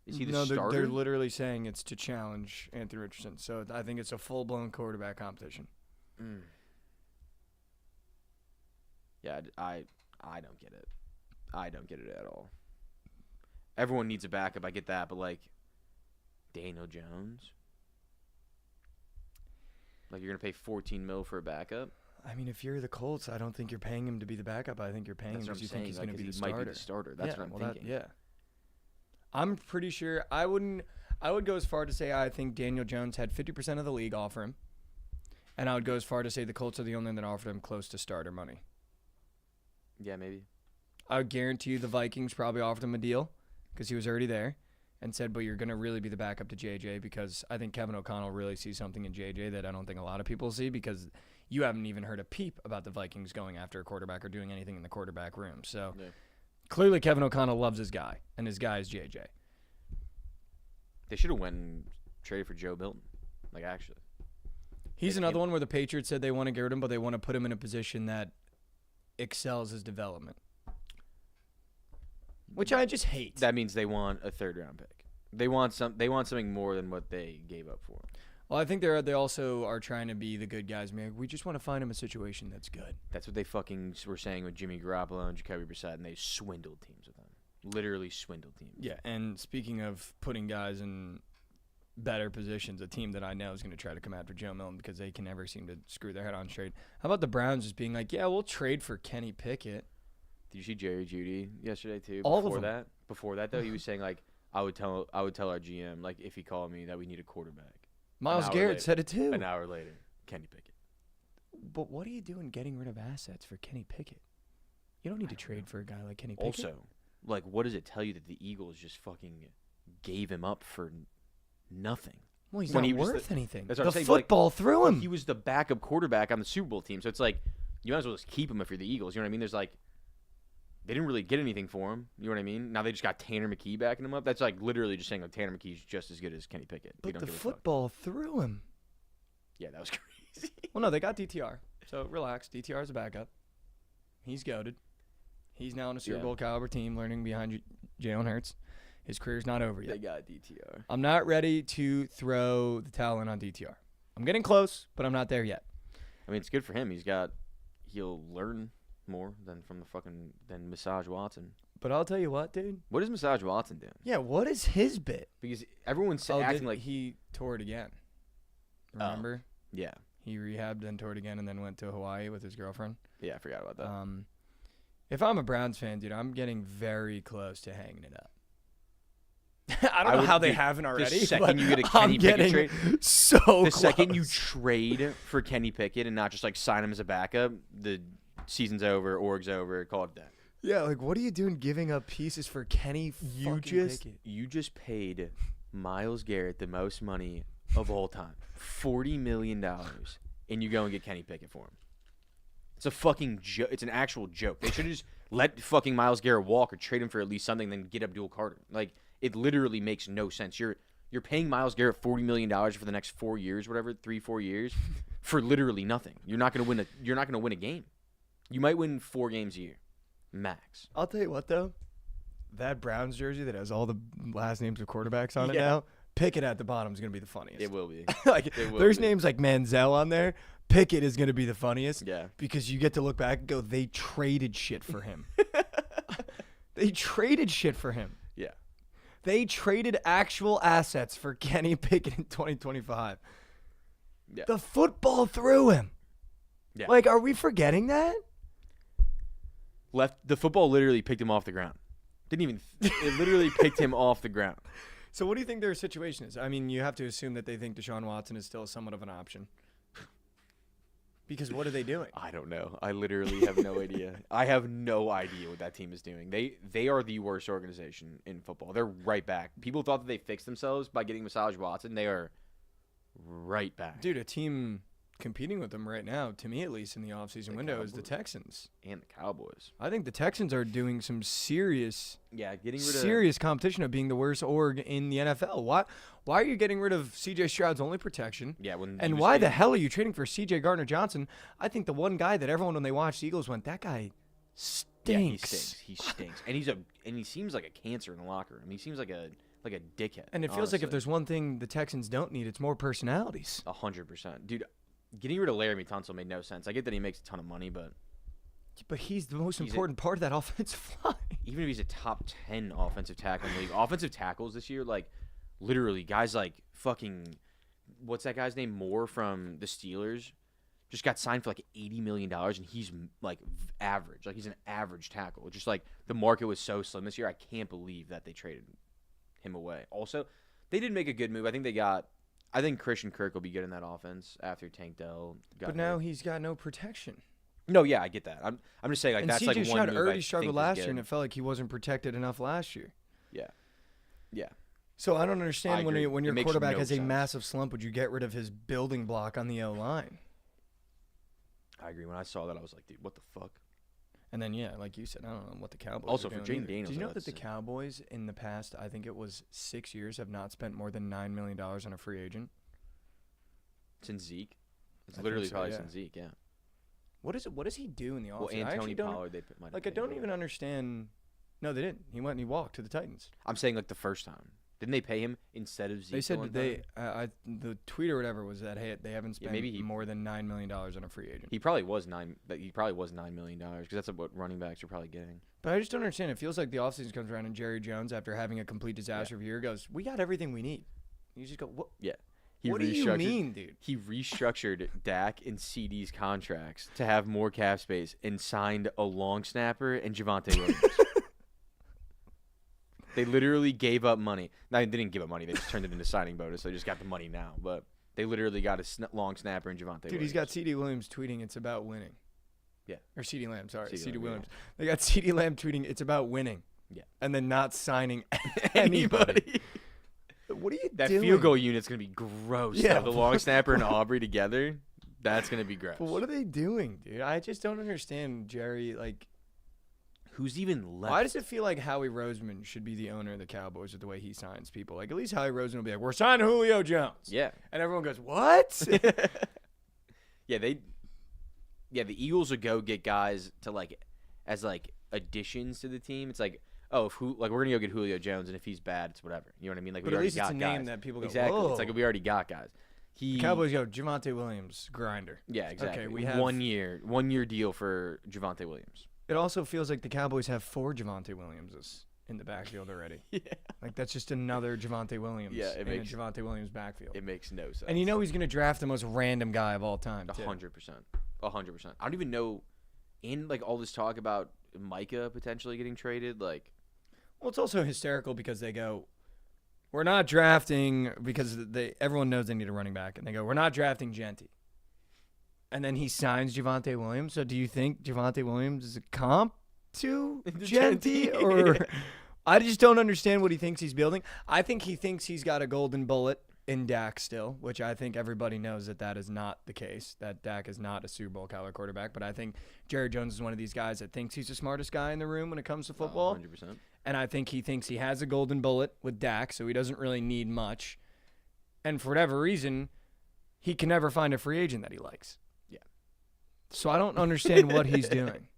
Is he the No, starter? they're literally saying it's to challenge Anthony Richardson. So I think it's a full-blown quarterback competition. Yeah, I don't get it. I don't get it at all. Everyone needs a backup. I get that, but Daniel Jones. You're gonna pay $14 million for a backup? I mean, if you're the Colts, I don't think you're paying him to be the backup. I think you're paying That's him what because I'm you think saying. he's going to be the He starter. might be the starter. That's what I'm thinking. Yeah. I'm pretty sure I would go as far to say I think Daniel Jones had 50% of the league offer him. And I would go as far to say the Colts are the only one that offered him close to starter money. Yeah, maybe. I would guarantee you the Vikings probably offered him a deal because he was already there and said, but you're going to really be the backup to JJ because I think Kevin O'Connell really sees something in JJ that I don't think a lot of people see because you haven't even heard a peep about the Vikings going after a quarterback or doing anything in the quarterback room. So clearly Kevin O'Connell loves his guy, and his guy is JJ. They should have went and traded for Joe Milton. Actually. He's another one where the Patriots said they want to get rid of him, but they want to put him in a position that excels his development. Which I just hate. That means they want a third-round pick. They want something more than what they gave up for him. Well, I think they also are trying to be the good guys. Man, we just want to find him a situation that's good. That's what they fucking were saying with Jimmy Garoppolo and Jacoby Brissett, and they swindled teams with them. Literally swindled teams. Yeah, and speaking of putting guys in better positions, a team that I know is going to try to come after Joe Milton because they can never seem to screw their head on straight. How about the Browns just being like, yeah, we'll trade for Kenny Pickett. Did you see Jerry Jeudy yesterday too? All of them. Before that though, he was saying I would tell our GM if he called me that we need a quarterback. Myles Garrett said it too. An hour later, Kenny Pickett. But what are you doing getting rid of assets for Kenny Pickett? You don't need to trade for a guy like Kenny Pickett. Also, what does it tell you that the Eagles just fucking gave him up for nothing? Well, he's when not he was worth anything. That's what The I'm saying, football threw him. He was the backup quarterback on the Super Bowl team, so it's you might as well just keep him if you're the Eagles. You know what I mean? There's they didn't really get anything for him. You know what I mean? Now they just got Tanner McKee backing him up. That's literally just saying Tanner McKee's just as good as Kenny Pickett. But the football threw him. Yeah, that was crazy. Well, no, they got DTR. So relax. DTR is a backup. He's goated. He's now on a Super Bowl caliber team learning behind Jalen Hurts. His career's not over yet. They got DTR. I'm not ready to throw the towel in on DTR. I'm getting close, but I'm not there yet. I mean, it's good for him. He'll learn more than Massage Watson. But I'll tell you what, dude. What is Massage Watson doing? Yeah, what is his bit? Because everyone's acting like he tore it again. Remember? Yeah. He rehabbed and tore it again and then went to Hawaii with his girlfriend. Yeah, I forgot about that. If I'm a Browns fan, dude, I'm getting very close to hanging it up. I don't know how they haven't already. The second you get a I'm Kenny Pickett getting trade, so the close. second you trade for Kenny Pickett and not just sign him as a backup, the season's over, org's over, call it that. Yeah, what are you doing giving up pieces for Kenny Pickett? You just paid Myles Garrett the most money of all time, $40 million, and you go and get Kenny Pickett for him. It's a fucking joke. It's an actual joke. They should just let fucking Myles Garrett walk or trade him for at least something, then get Abdul Carter. Like, it literally makes no sense. You're paying Myles Garrett $40 million for the next 4 years, whatever, 3-4 years, for literally nothing. You're not gonna win a game. You might win 4 games a year, max. I'll tell you what though, that Browns jersey that has all the last names of quarterbacks on it Yeah. now, Pickett at the bottom is gonna be the funniest. It will be. Like It will there's be. names like Manziel on there. Pickett is gonna be the funniest. Yeah. Because you get to look back and go, they traded shit for him. They traded shit for him. Yeah. They traded actual assets for Kenny Pickett in 2025. Yeah. The football threw him. Yeah. Like, are we forgetting that? The football literally picked him off the ground. It literally picked him off the ground. So what do you think their situation is? I mean, you have to assume that they think Deshaun Watson is still somewhat of an option. Because what are they doing? I don't know. I literally have no idea. I have no idea what that team is doing. They are the worst organization in football. They're right back. People thought that they fixed themselves by getting Massage Watson. They are right back. Dude, a team competing with them right now, to me at least in the offseason The window, is the Cowboys. Texans. And the Cowboys. I think the Texans are doing some serious Yeah, getting rid of competition of being the worst org in the NFL. Why are you getting rid of C.J. Stroud's only protection? Yeah, when he And was why the getting- hell are you trading for C.J. Gardner-Johnson? I think the one guy that everyone, when they watched the Eagles, went, that guy stinks. Yeah, he stinks. He stinks. And he seems like a cancer in the locker room. He seems like a dickhead. And it feels like if honestly. there's one thing the Texans don't need, it's more personalities. 100%. Dude, getting rid of Laramie Tunsil made no sense. I get that he makes a ton of money, but But he's the most He's a- important part of that offensive line. even if he's a top 10 offensive tackle in the league, offensive tackles this year, like, literally, guys like fucking, what's that guy's name? Moore from the Steelers just got signed for like $80 million, and he's like average. Like, he's an average tackle. Just like the market was so slim this year, I can't believe that they traded him away. Also, they did make a good move. I think Christian Kirk will be good in that offense after Tank Dell got But now hurt. he's got no protection. No, yeah, I get that. I'm just saying, like, And that's C.J. like one Stroud move I already think struggled is last year, good. and it felt like he wasn't protected enough last year. Yeah. Yeah. So I don't understand I when agree. when It your makes quarterback no has a sense. massive slump, would you get rid of his building block on the O-line? I agree. When I saw that, I was like, dude, what the fuck? And then, yeah, like you said, I don't know what the Cowboys Also, are for doing Jaden either. Daniels, Do you know though, that the that's- Cowboys in the past, I think it was 6 years, have not spent more than $9 million on a free agent? Since Zeke. It's I think literally so, probably yeah. since Zeke, yeah. What does he do in the Well, offseason? and I Tony actually don't Pollard, they might have like. I paid don't him. even understand. No, they didn't. He went and he walked to the Titans. I'm saying, like, the first time. Didn't they pay him instead of Zeke? They said the one that time? the tweet or whatever was that hey, they haven't spent maybe he- more than $9 million on a free agent. He probably was $9 million because that's what running backs are probably getting. But I just don't understand. It feels like the offseason comes around and Jerry Jones, after having a complete disaster of a year, goes, "We got everything we need." You just go, "What? Yeah. What do you mean, dude?" He restructured Dak and CD's contracts to have more cap space and signed a long snapper and Javonte Williams. They literally gave up money. No, they didn't give up money. They just turned it into signing bonus. So they just got the money now. But they literally got a long snapper and Javonte Dude, Williams. he's got CD Williams tweeting, "It's about winning." Yeah. Or CD Lamb, sorry. CeeDee CD Lamb, Williams. They got CD Lamb tweeting, "It's about winning." Yeah. And then not signing anybody. What are you That doing? field goal unit's going to be gross. Yeah. Yeah. The long snapper and Aubrey together, that's going to be gross. But what are they doing, dude? I just don't understand, Jerry. Like, Who's even left? why does it feel like Howie Roseman should be the owner of the Cowboys with the way he signs people? Like, at least Howie Roseman will be like, "We're signing Julio Jones." Yeah. And everyone goes, "What?" Yeah, the Eagles would go get guys to as additions to the team. It's like, oh, we're gonna go get Julio Jones, and if he's bad, it's whatever. You know what I mean? Like, But we at already least it's got a guys. name that people go, exactly. "Whoa." It's like we already got guys. The Cowboys go, Javonte Williams, grinder. Yeah, exactly. Okay, we have 1 year deal for Javonte Williams. It also feels like the Cowboys have 4 Javonte Williamses in the backfield already. Yeah, Like, that's just another Javonte Williams Yeah, it in makes- a Javonte Williams backfield. it makes no sense. And you know he's going to draft the most random guy of all time, too. 100%, 100%. I don't even know. In all this talk about Micah potentially getting traded, Well, it's also hysterical because they go, "We're not drafting," because everyone knows they need a running back, and they go, "We're not drafting Genty." And then he signs Javonte Williams. So do you think Javonte Williams is a comp to Genty? Genty. Or I just don't understand what he thinks he's building. I think he thinks he's got a golden bullet in Dak still, which I think everybody knows that is not the case, that Dak is not a Super Bowl caliber quarterback. But I think Jerry Jones is one of these guys that thinks he's the smartest guy in the room when it comes to football. 100%. And I think he thinks he has a golden bullet with Dak, so he doesn't really need much. And for whatever reason, he can never find a free agent that he likes. Yeah. So I don't understand what he's doing.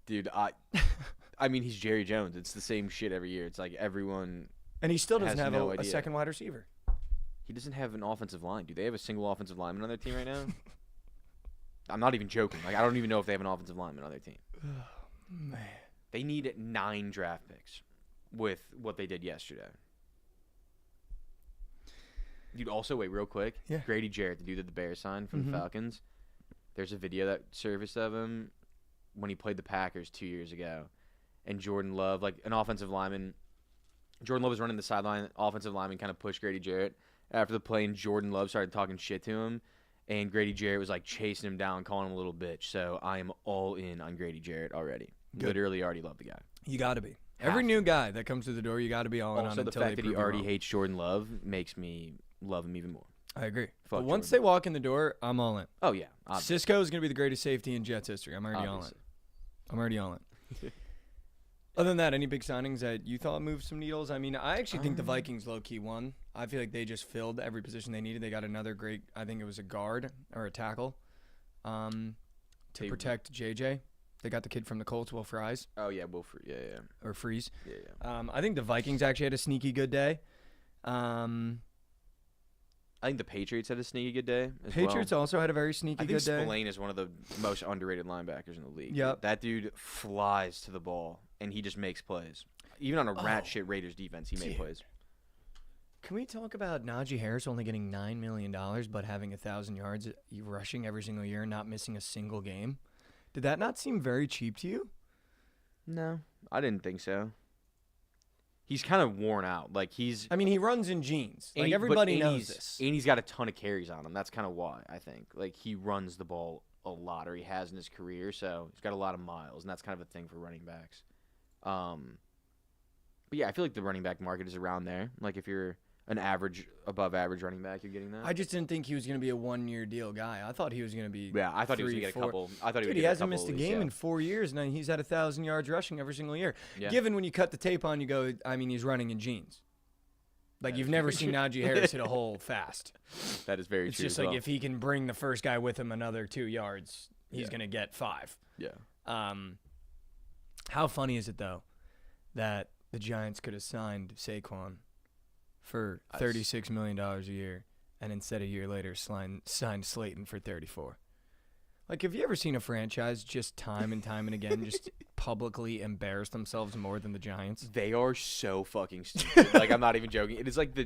Dude, I mean, he's Jerry Jones. It's the same shit every year. It's like everyone. And he still doesn't has have no a idea. second wide receiver. He doesn't have an offensive line. Do they have a single offensive lineman on their team right now? I'm not even joking. Like, I don't even know if they have an offensive lineman on their team. Man. They need 9 draft picks with what they did yesterday. Dude, also, wait, real quick. Yeah. Grady Jarrett, the dude that the Bears signed from the Falcons, there's a video that surfaced of him when he played the Packers 2 years ago. And Jordan Love, like an offensive lineman, Jordan Love was running the sideline. Offensive lineman kind of pushed Grady Jarrett after the play, and Jordan Love started talking shit to him. And Grady Jarrett was like chasing him down, calling him a little bitch. So I am all in on Grady Jarrett already. Good. Literally already love the guy. You got to be. Every new guy that comes through the door, you got to be all in on Also, the until fact they that he prove you already wrong. hates Jordan Love makes me love him even more. I agree. Fuck But once Jordan. they walk in the door, I'm all in. Oh, yeah. Obviously. Cisco is going to be the greatest safety in Jets history. I'm already Obviously. on it. Other than that, any big signings that you thought moved some needles? I mean, I actually think the Vikings low-key won. I feel like they just filled every position they needed. They got another great, I think it was a guard or a tackle to protect JJ. They got the kid from the Colts, Will Fries. Oh, yeah. Wilfred. Yeah. Or Freeze. Yeah. I think the Vikings actually had a sneaky good day. I think the Patriots had a sneaky good day as Patriots well. also had a very sneaky I good think day. Spillane is one of the most underrated linebackers in the league. Yep. That dude flies to the ball, and he just makes plays. Even on a rat shit Raiders defense, he made plays. Can we talk about Najee Harris only getting $9 million but having 1,000 yards rushing every single year and not missing a single game? Did that not seem very cheap to you? No, I didn't think so. He's kind of worn out. Like he's. I mean, he runs in jeans. Like and everybody knows this. And he's got a ton of carries on him. That's kind of why I think. Like he runs the ball a lot, or he has in his career. So he's got a lot of miles, and that's kind of a thing for running backs. But yeah, I feel like the running back market is around there. Like if you're an average, above average running back, you're getting that. I just didn't think he was going to be a one-year deal guy. I thought he was going to be. Yeah, I thought he was 3, going to get 4. a couple. I thought he would Dude, he get hasn't a couple missed a at least, game yeah. in 4 years, and he's had 1,000 yards rushing every single year. Yeah. Given when you cut the tape on, you go, I mean, he's running in jeans. Like, That you've is never very seen true. Najee Harris hit a hole fast. That is very It's true. just as like well. if he can bring the first guy with him another 2 yards, he's Yeah. going to get 5. Yeah. How funny is it, though, that the Giants could have signed Saquon for $36 million a year, and instead a year later signed Slayton for 34? Like, have you ever seen a franchise just time and time and again just publicly embarrass themselves more than the Giants? They are so fucking stupid. Like I'm not even joking. It is like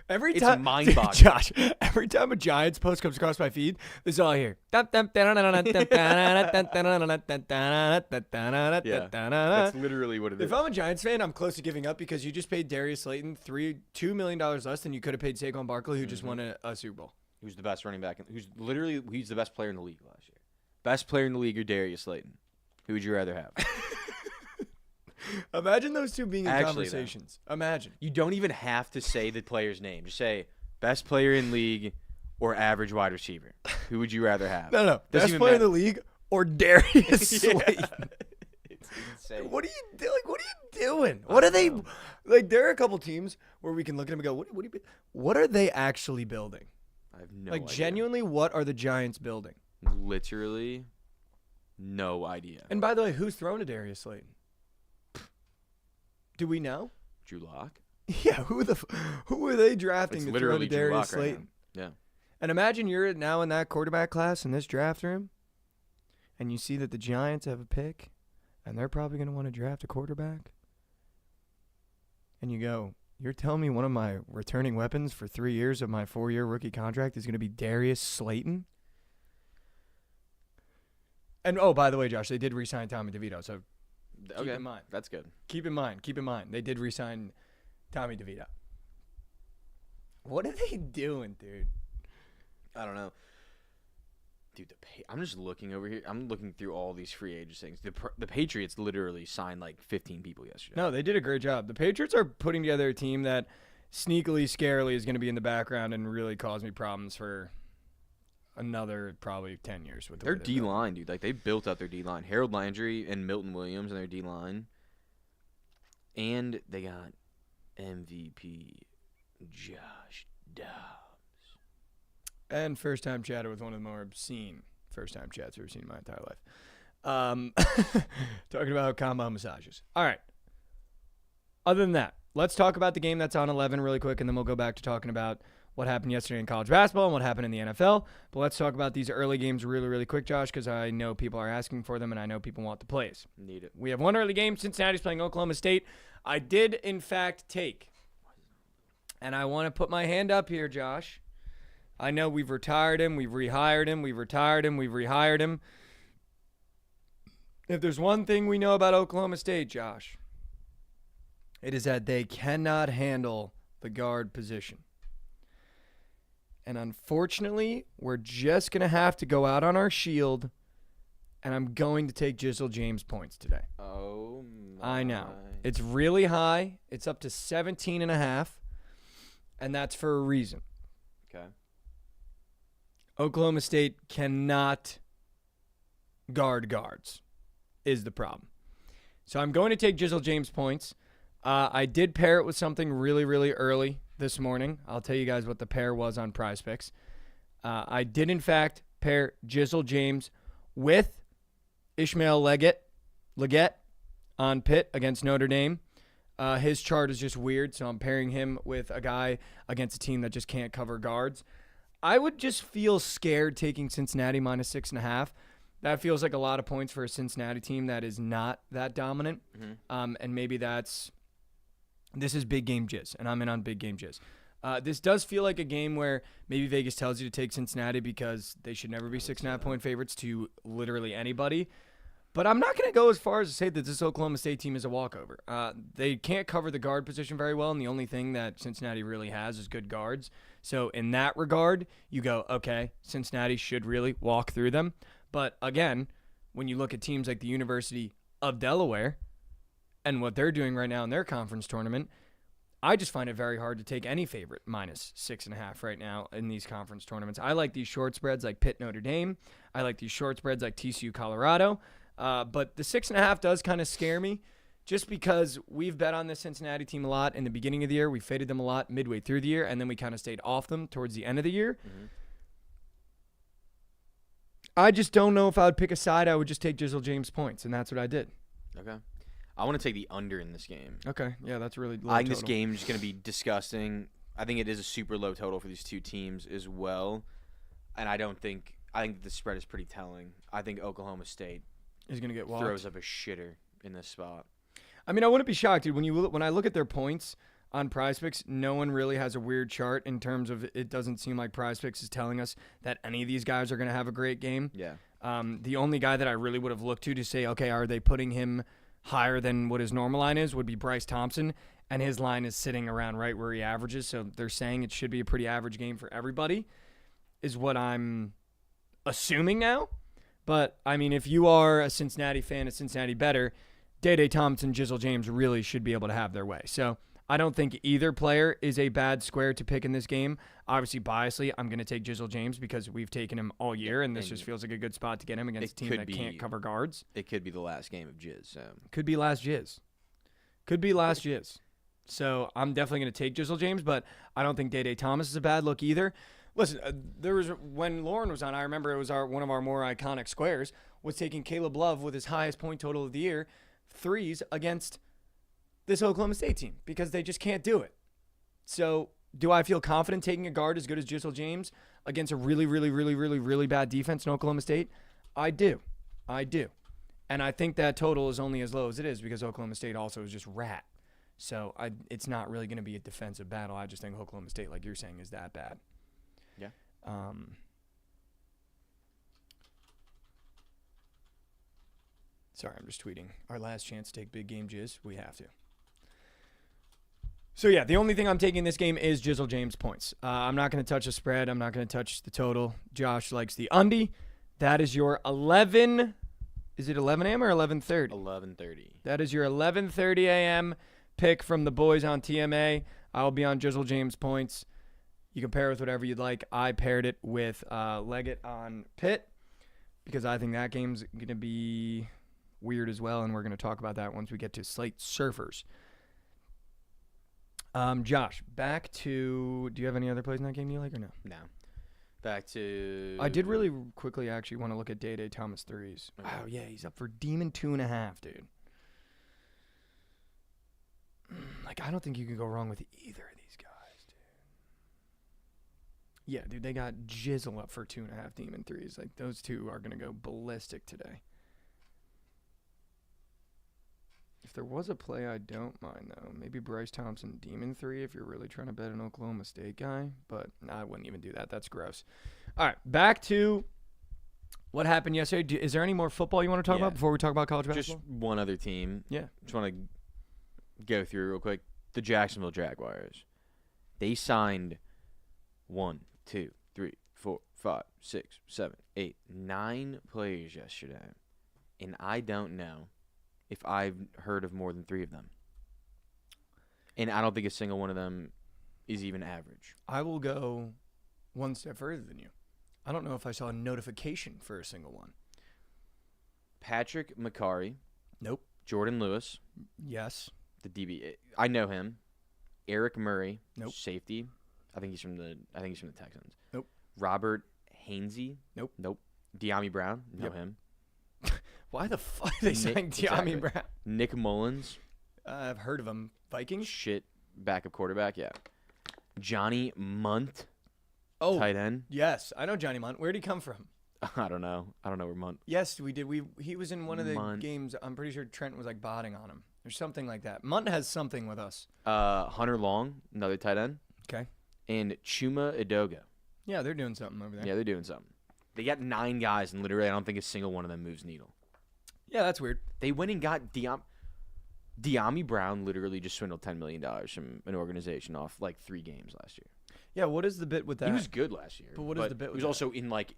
Every It's time, mind-boggling. Josh, every time a Giants post comes across my feed, this is all I hear. Yeah, that's literally what it is. If I'm a Giants fan, I'm close to giving up because you just paid Darius Slayton $2 million less than you could have paid Saquon Barkley, who just won a Super Bowl. Who's the best running back? He's the best player in the league last year. Best player in the league or Darius Slayton? Who would you rather have? Imagine those two being in Actually, conversations. Imagine. You don't even have to say the player's name. Just say best player in league or average wide receiver. Who would you rather have? No. Doesn't Best even player in matter. the league or Darius Slayton. It's insane. What are you doing? What are you doing? What are they like? There are a couple teams where we can look at them and go, what are they actually building? I have no Like idea. genuinely, what are the Giants building? Literally, no idea. And by the way, who's thrown to Darius Slayton? Do we know? Drew Lock. Yeah, who are they drafting It's to throw to literally Drew Darius Lock right Slayton? now. Yeah. And imagine you're now in that quarterback class in this draft room, and you see that the Giants have a pick, and they're probably going to want to draft a quarterback. And you go, you're telling me one of my returning weapons for 3 years of my 4-year rookie contract is going to be Darius Slayton? And, oh, by the way, Josh, they did re-sign Tommy DeVito, so Okay. keep in mind. That's good. Keep in mind. They did re-sign Tommy DeVito. What are they doing, dude? I don't know. Dude, I'm just looking over here. I'm looking through all these free agent things. The Patriots literally signed like 15 people yesterday. No, they did a great job. The Patriots are putting together a team that sneakily, scarily is going to be in the background and really cause me problems for another probably 10 years. With their D-line, dude. Like, they built out their D-line. Harold Landry and Milton Williams in their D-line. And they got MVP Josh Dobbs. And first-time chatter with one of the more obscene first-time chats I've ever seen in my entire life. Talking about combo massages. All right. Other than that, let's talk about the game that's on 11 really quick, and then we'll go back to talking about what happened yesterday in college basketball and what happened in the NFL. But let's talk about these early games really, really quick, Josh, because I know people are asking for them, and I know people want the plays. Need it. We have one early game. Cincinnati's playing Oklahoma State. I did, in fact, take, and I want to put my hand up here, Josh. I know we've retired him, we've rehired him, we've retired him, we've rehired him. If there's one thing we know about Oklahoma State, Josh, it is that they cannot handle the guard position. And unfortunately, we're just going to have to go out on our shield, and I'm going to take Jizzle James points today. Oh, my. I know. It's really high. It's up to 17.5, and that's for a reason. Okay. Oklahoma State cannot guard guards is the problem. So I'm going to take Jizzle James points. I did pair it with something really, really early this morning. I'll tell you guys what the pair was on Prize Picks. I did, in fact, pair Jizzle James with Ishmael Leggett on Pitt against Notre Dame. His chart is just weird, so I'm pairing him with a guy against a team that just can't cover guards. I would just feel scared taking Cincinnati minus 6.5. That feels like a lot of points for a Cincinnati team that is not that dominant. Mm-hmm. And maybe this is big game jizz, and I'm in on big game jizz. This does feel like a game where maybe Vegas tells you to take Cincinnati because they should never be 6.5-point favorites to literally anybody. But I'm not going to go as far as to say that this Oklahoma State team is a walkover. They can't cover the guard position very well, and the only thing that Cincinnati really has is good guards. So in that regard, you go, okay, Cincinnati should really walk through them. But again, when you look at teams like the University of Delaware and what they're doing right now in their conference tournament, I just find it very hard to take any favorite minus 6.5 right now in these conference tournaments. I like these short spreads like Pitt Notre Dame. I like these short spreads like TCU Colorado. But the 6.5 does kind of scare me just because we've bet on this Cincinnati team a lot in the beginning of the year. We faded them a lot midway through the year, and then we kind of stayed off them towards the end of the year. Mm-hmm. I just don't know if I would pick a side. I would just take Jizzle James points, and that's what I did. Okay. I want to take the under in this game. Okay. Yeah, that's really low I think total. this game is just going to be disgusting. I think it is a super low total for these two teams as well. And I think the spread is pretty telling. I think Oklahoma State is going to get walked. Throws up a shitter in this spot. I mean, I wouldn't be shocked, dude. When I look at their points on Prize Picks, no one really has a weird chart in terms of it doesn't seem like Prize Picks is telling us that any of these guys are going to have a great game. Yeah. The only guy that I really would have looked to say, okay, are they putting him higher than what his normal line is would be Bryce Thompson, and his line is sitting around right where he averages, so they're saying it should be a pretty average game for everybody is what I'm assuming now. But, I mean, if you are a Cincinnati fan, a Cincinnati bettor, Day-Day Thompson, Jizzle James really should be able to have their way. So I don't think either player is a bad square to pick in this game. Obviously, biasly, I'm going to take Jizzle James because we've taken him all year, and this just feels like a good spot to get him against a team that can't cover guards. It could be the last game of Jizz. So. Could be last Jizz. So I'm definitely going to take Jizzle James, but I don't think Day-Day Thomas is a bad look either. Listen, there was when Lauren was on, I remember it was one of our more iconic squares, was taking Caleb Love with his highest point total of the year, threes against this Oklahoma State team because they just can't do it. So do I feel confident taking a guard as good as Jizzle James against a really, really, really, really, really bad defense in Oklahoma State? I do. And I think that total is only as low as it is because Oklahoma State also is just rat. So it's not really going to be a defensive battle. I just think Oklahoma State, like you're saying, is that bad. Yeah. Sorry, I'm just tweeting. Our last chance to take big game jizz. We have to. So, yeah, the only thing I'm taking in this game is Jizzle James points. I'm not going to touch the spread. I'm not going to touch the total. Josh likes the undie. That is your 11. Is it 11 a.m. or 11:30? 11:30. That is your 11:30 a.m. pick from the boys on TMA. I'll be on Jizzle James points. You can pair it with whatever you'd like. I paired it with Leggett on Pitt because I think that game's going to be weird as well, and we're going to talk about that once we get to Slate Surfers. Josh, back to, do you have any other plays in that game you like or no? No. Back to... I did really quickly actually want to look at Day Thomas threes. Okay. Oh, yeah, he's up for Demon 2.5, dude. Like, I don't think you can go wrong with either of these guys, dude. Yeah, dude, they got Jizzle up for 2.5 Demon threes. Like, those two are going to go ballistic today. If there was a play I don't mind, though, maybe Bryce Thompson Demon 3 if you're really trying to bet an Oklahoma State guy. But nah, I wouldn't even do that. That's gross. All right, back to what happened yesterday. Is there any more football you want to talk about before we talk about college basketball? Just one other team. Yeah. Just want to go through real quick. The Jacksonville Jaguars. They signed 1, 2, 3, 4, 5, 6, 7, 8, 9 players yesterday. And I don't know if I've heard of more than 3 of them. And I don't think a single one of them is even average. I will go one step further than you. I don't know if I saw a notification for a single one. Patrick McCarry. Nope. Jordan Lewis. Yes. The DB. I know him. Eric Murray. Nope. Safety. I think he's from the Texans. Nope. Robert Hainsey. Nope. De'Ami Brown. Know Yep. him. Why the fuck are they saying De'Ami Brown? Nick Mullins. I've heard of him. Vikings? Shit. Backup quarterback. Yeah. Johnny Munt. Oh, Tight end. yes. I know Johnny Munt. Where'd he come from? I don't know where Munt. Yes, we did. He was in one of the Munt. games. I'm pretty sure Trent was like botting on him or something like that. Munt has something with us. Hunter Long. Another tight end. Okay. And Chuma Edoga. Yeah, they're doing something over there. Yeah, they're doing something. They got 9 guys, and literally I don't think a single one of them moves needle. Yeah, that's weird. They went and got De'Ami Brown literally just swindled $10 million from an organization off like 3 games last year. Yeah, what is the bit with that? He was good last year. But what is the bit He with was also in like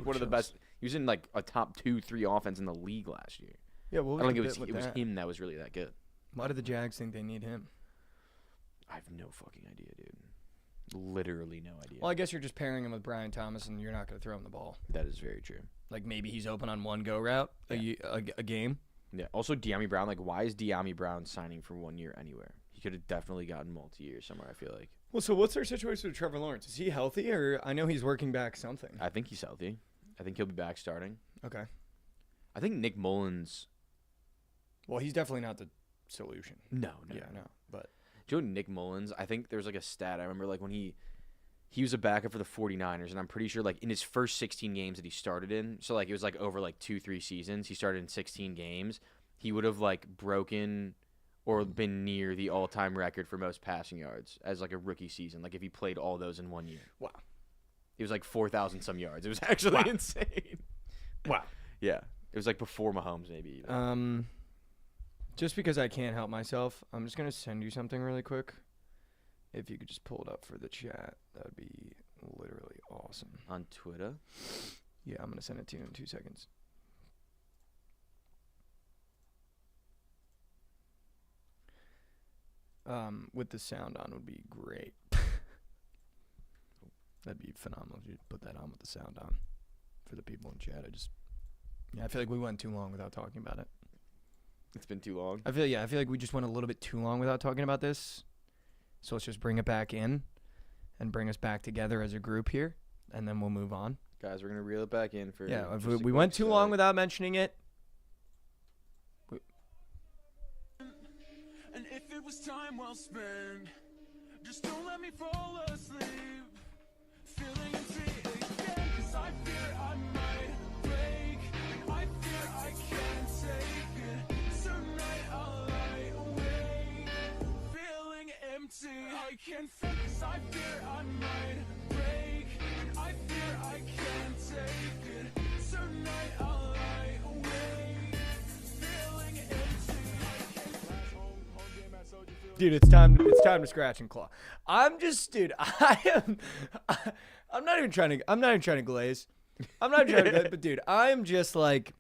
one of the best. He was in like a top 2-3 offense in the league last year. Yeah, what was I don't the think bit it was with that? him that was really that good. Why do the Jags think they need him? I have no fucking idea, dude. Literally no idea. Well, I guess you're just pairing him with Brian Thomas, and you're not going to throw him the ball. That is very true. Like maybe he's open on one go route a game. Yeah. Also, De'Ami Brown. Like, why is De'Ami Brown signing for 1 year anywhere? He could have definitely gotten multi-year somewhere. I feel like. Well, so what's their situation with Trevor Lawrence? Is he healthy, or I know he's working back something? I think he's healthy. I think he'll be back starting. Okay. I think Nick Mullins. Well, he's definitely not the solution. No. Yeah, no. But Do you know Nick Mullins? I think there's like a stat. I remember like when he was a backup for the 49ers, and I'm pretty sure like in his first 16 games that he started in, so like it was like over like 2-3 seasons, he started in 16 games, he would have like broken or been near the all-time record for most passing yards as like a rookie season, like if he played all those in 1 year. wow. It was like 4,000 some yards. It was actually insane. Wow. Yeah. It was like before Mahomes maybe even. Just because I can't help myself, I'm just gonna send you something really quick. If you could just pull it up for the chat, that would be literally awesome. On Twitter? Yeah, I'm gonna send it to you in 2 seconds. With the sound on would be great. That'd be phenomenal if you put that on with the sound on for the people in chat. I feel like we went too long without talking about it. It's been too long. I feel like we just went a little bit too long without talking about this. So let's just bring it back in and bring us back together as a group here, and then we'll move on. Guys, we're going to reel it back in for Yeah, if just a we quick went too long sec. without mentioning it. And if it was time well spent, just don't let me fall asleep. Feeling empty again, 'cause I fear I might break. I fear I can't take it. Tonight I'll lie awake. Feeling empty, I can't focus. I fear I might break. I fear I can't take it. Tonight I'll lie awake. Feeling empty, I can't. Last home game at Soldier Field. Dude, it's time to scratch and claw. I'm not even trying to glaze. I'm not trying to, but dude, I'm just like,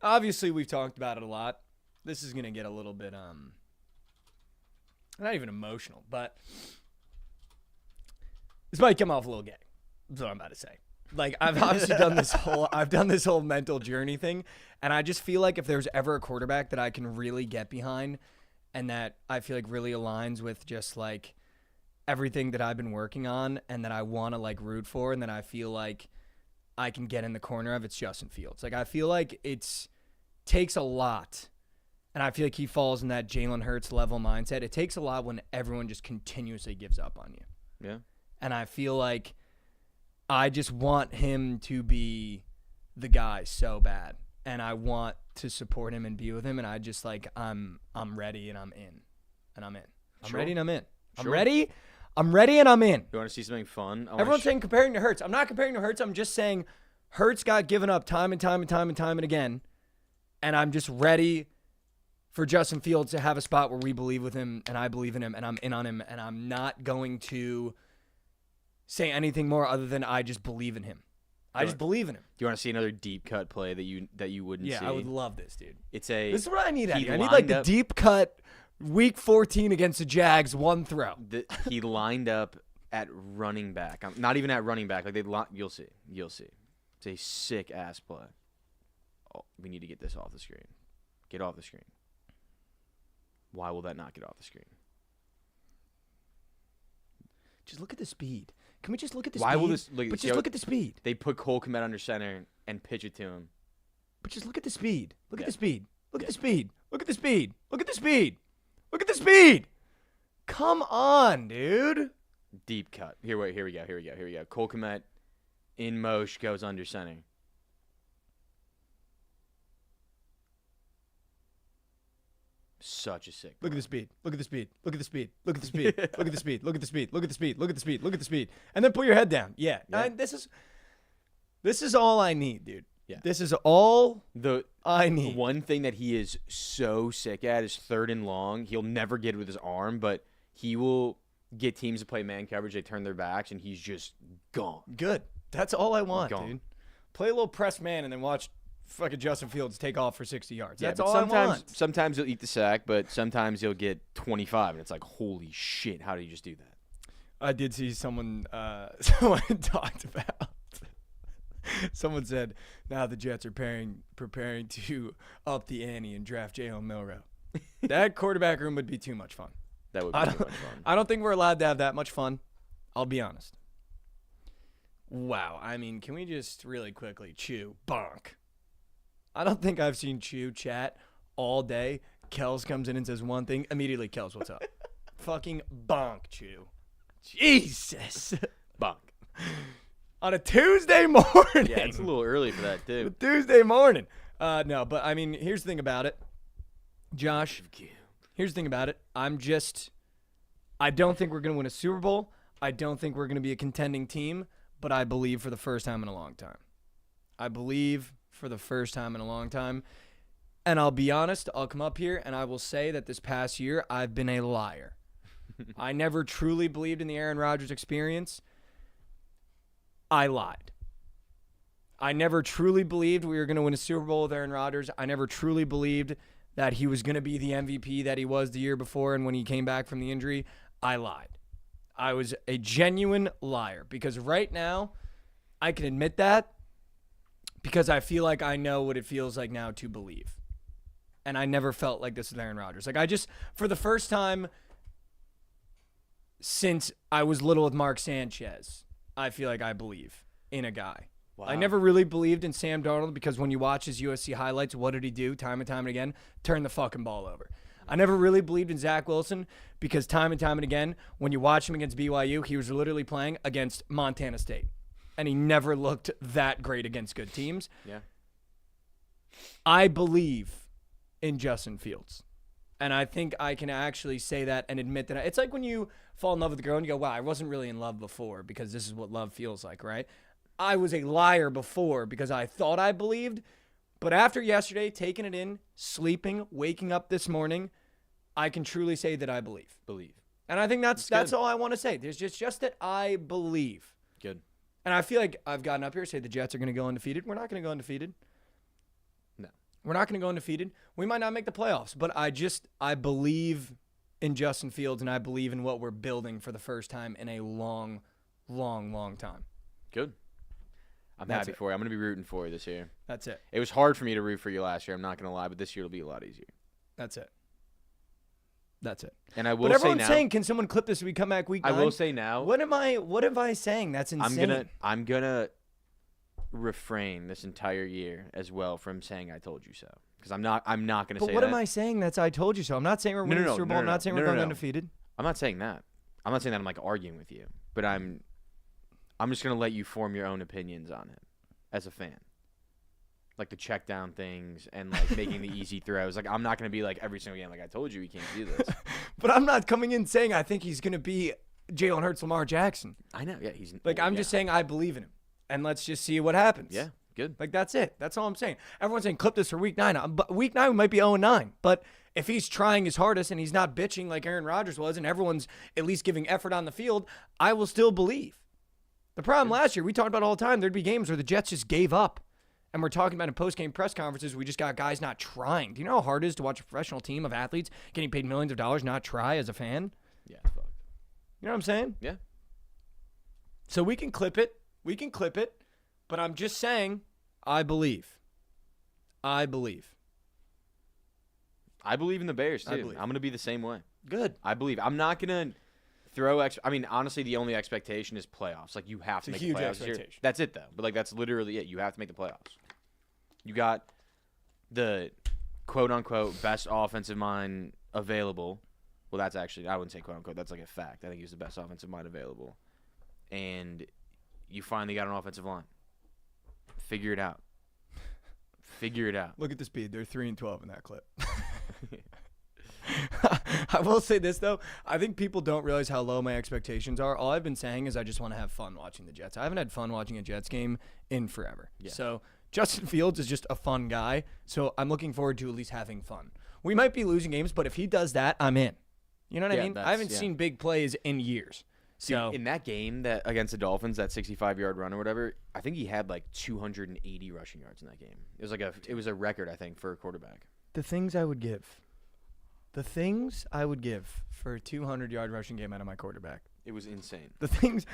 obviously we've talked about it a lot. This is gonna get a little bit not even emotional, but this might come off a little gay. That's what I'm about to say. Like, I've obviously done this whole mental journey thing, and I just feel like if there's ever a quarterback that I can really get behind and that I feel like really aligns with just like everything that I've been working on and that I want to like root for and that I feel like I can get in the corner of, it's Justin Fields. Like, I feel like takes a lot, and I feel like he falls in that Jalen Hurts level mindset. It takes a lot when everyone just continuously gives up on you. Yeah. And I feel like I just want him to be the guy so bad. And I want to support him and be with him. And I just like, I'm ready and I'm in. And I'm in. I'm Sure. ready and I'm in. Sure. I'm ready. I'm ready and I'm in. You want to see something fun? Everyone's saying comparing to Hurts. I'm not comparing to Hurts. I'm just saying Hurts got given up time and time and time and time and again. And I'm just ready for Justin Fields to have a spot where we believe with him and I believe in him and I'm in on him. And I'm not going to say anything more other than I just believe in him. I just believe in him. Do you want to see another deep cut play that you wouldn't see? Yeah, I would love this, dude. This This is what I need out of he you. I need like the lined up- deep cut week 14 against the Jags, one throw. He lined up at running back. Not even at running back. Like you'll see. It's a sick ass play. Oh, we need to get this off the screen. Get off the screen. Why will that not get off the screen? Just look at the speed. Can we just look at the Why speed? will this? Look, But see just how look at the speed. They put Cole Kmet under center and pitch it to him. But just look at the speed. Look at Yeah. the speed. Look at the speed. Look at the speed. Look at the speed. Look at the speed. Come on, dude. Deep cut. Here we go. Cole Kmet in motion goes under center. Such a sick. Look at the speed. Look at the speed. Look at the speed. Look at the speed. Look at the speed. Look at the speed. Look at the speed. Look at the speed. Look at the speed. And then put your head down. Yeah. Yeah. This is all I need, dude. Yeah. This is all The I need. one thing that he is so sick at is third and long. He'll never get it with his arm, but he will get teams to play man coverage. They turn their backs, and he's just gone. Good. That's all I want, Gone. dude. Play a little press man and then watch fucking Justin Fields take off for 60 yards. Yeah, That's but all I want. sometimes he'll eat the sack, but sometimes he'll get 25, and it's like, holy shit, how do you just do that? I did see someone talked about. Someone said, now the Jets are preparing to up the ante and draft Jalen Milroe. That quarterback room would be too much fun. That would be too much fun. I don't think we're allowed to have that much fun. I'll be honest. Wow. I mean, can we just really quickly chew? Bonk. I don't think I've seen Chew chat all day. Kels comes in and says one thing. Immediately, Kels, what's up? Fucking bonk, Chew. Jesus. Bonk. On a Tuesday morning. Yeah, it's a little early for that, too. Tuesday morning. No, but I mean, here's the thing about it. Josh, here's the thing about it. I don't think we're going to win a Super Bowl. I don't think we're going to be a contending team, but I believe for the first time in a long time. I believe for the first time in a long time. And I'll be honest, I'll come up here and I will say that this past year, I've been a liar. I never truly believed in the Aaron Rodgers experience. I lied. I never truly believed we were going to win a Super Bowl with Aaron Rodgers. I never truly believed that he was going to be the MVP that he was the year before, and when he came back from the injury, I lied. I was a genuine liar because right now, I can admit that because I feel like I know what it feels like now to believe. And I never felt like this with Aaron Rodgers. Like, I just, for the first time since I was little with Mark Sanchez, I feel like I believe in a guy. Wow. I never really believed in Sam Darnold because when you watch his USC highlights, what did he do time and time and again? Turn the fucking ball over. I never really believed in Zach Wilson because time and time and again, when you watch him against BYU, he was literally playing against Montana State. And he never looked that great against good teams. Yeah. I believe in Justin Fields. And I think I can actually say that and admit that. It's like when you fall in love with a girl and you go, wow, I wasn't really in love before because this is what love feels like, right? I was a liar before because I thought I believed. But after yesterday, taking it in, sleeping, waking up this morning, I can truly say that I believe. Believe. And I think that's good. all I want to say. There's just that I believe. Good. And I feel like I've gotten up here say the Jets are going to go undefeated. We're not going to go undefeated. No. We're not going to go undefeated. We might not make the playoffs, but I believe in Justin Fields, and I believe in what we're building for the first time in a long, long, long time. Good. I'm That's happy it. for you. I'm going to be rooting for you this year. That's it. It was hard for me to root for you last year. I'm not going to lie, but this year it'll be a lot easier. That's it. That's it. And I will But say everyone's now. saying, can someone clip this when we come back week 9? I will say now. What am I saying? That's insane. I'm gonna refrain this entire year as well from saying I told you so, because I'm not gonna But say what that. am I saying? That's I told you so. I'm not saying we're winning the Super Bowl. I'm not saying we're going undefeated. I'm not saying that. I'm not saying that I'm like arguing with you, but I'm just gonna let you form your own opinions on it as a fan. Like the check down things and like making the easy throws. Like I'm not gonna be like every single game like I told you we can't do this. But I'm not coming in saying I think he's gonna be Jalen Hurts, Lamar Jackson. I know. Yeah, he's Like I'm just saying I believe in him, and let's just see what happens. Yeah, good. Like that's it. That's all I'm saying. Everyone's saying clip this for week 9. But week 9 we might be 0-9. But if he's trying his hardest and he's not bitching like Aaron Rodgers was, and everyone's at least giving effort on the field, I will still believe. The problem last year, we talked about all the time, there'd be games where the Jets just gave up. And we're talking about in post-game press conferences, we just got guys not trying. Do you know how hard it is to watch a professional team of athletes getting paid millions of dollars not try as a fan? Yeah, it's fucked. You know what I'm saying? Yeah. So we can clip it. We can clip it. But I'm just saying, I believe. I believe. I believe in the Bears, I too. believe. I'm going to be the same way. Good. I believe. I'm not going to throw I mean, honestly, the only expectation is playoffs. Like, you have to It's a make the huge playoffs this year. expectation. That's it, though. But, like, that's literally it. You have to make the playoffs. You got the quote-unquote best offensive mind available. Well, that's actually, I wouldn't say quote-unquote. That's like a fact. I think he's the best offensive mind available. And you finally got an offensive line. Figure it out. Figure it out. Look at the speed. They're 3-12 in that clip. I will say this, though. I think people don't realize how low my expectations are. All I've been saying is I just want to have fun watching the Jets. I haven't had fun watching a Jets game in forever. Yeah. So Justin Fields is just a fun guy. So I'm looking forward to at least having fun. We might be losing games, but if he does that, I'm in. You know what I Yeah, mean? I that's- haven't yeah. seen big plays in years. So In that game that against the Dolphins, that 65-yard run or whatever, I think he had like 280 rushing yards in that game. It was a record, I think, for a quarterback. the things I would give for a 200-yard rushing game out of my quarterback. It was insane. The things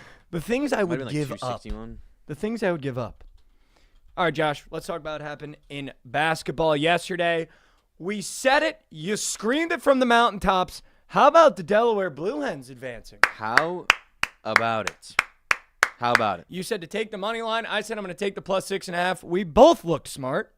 I Might would have been like give up. 261. The things I would give up. All right, Josh, let's talk about what happened in basketball yesterday. We said it. You screamed it from the mountaintops. How about the Delaware Blue Hens advancing? How about it? How about it? You said to take the money line. I said I'm going to take the plus 6.5. We both looked smart.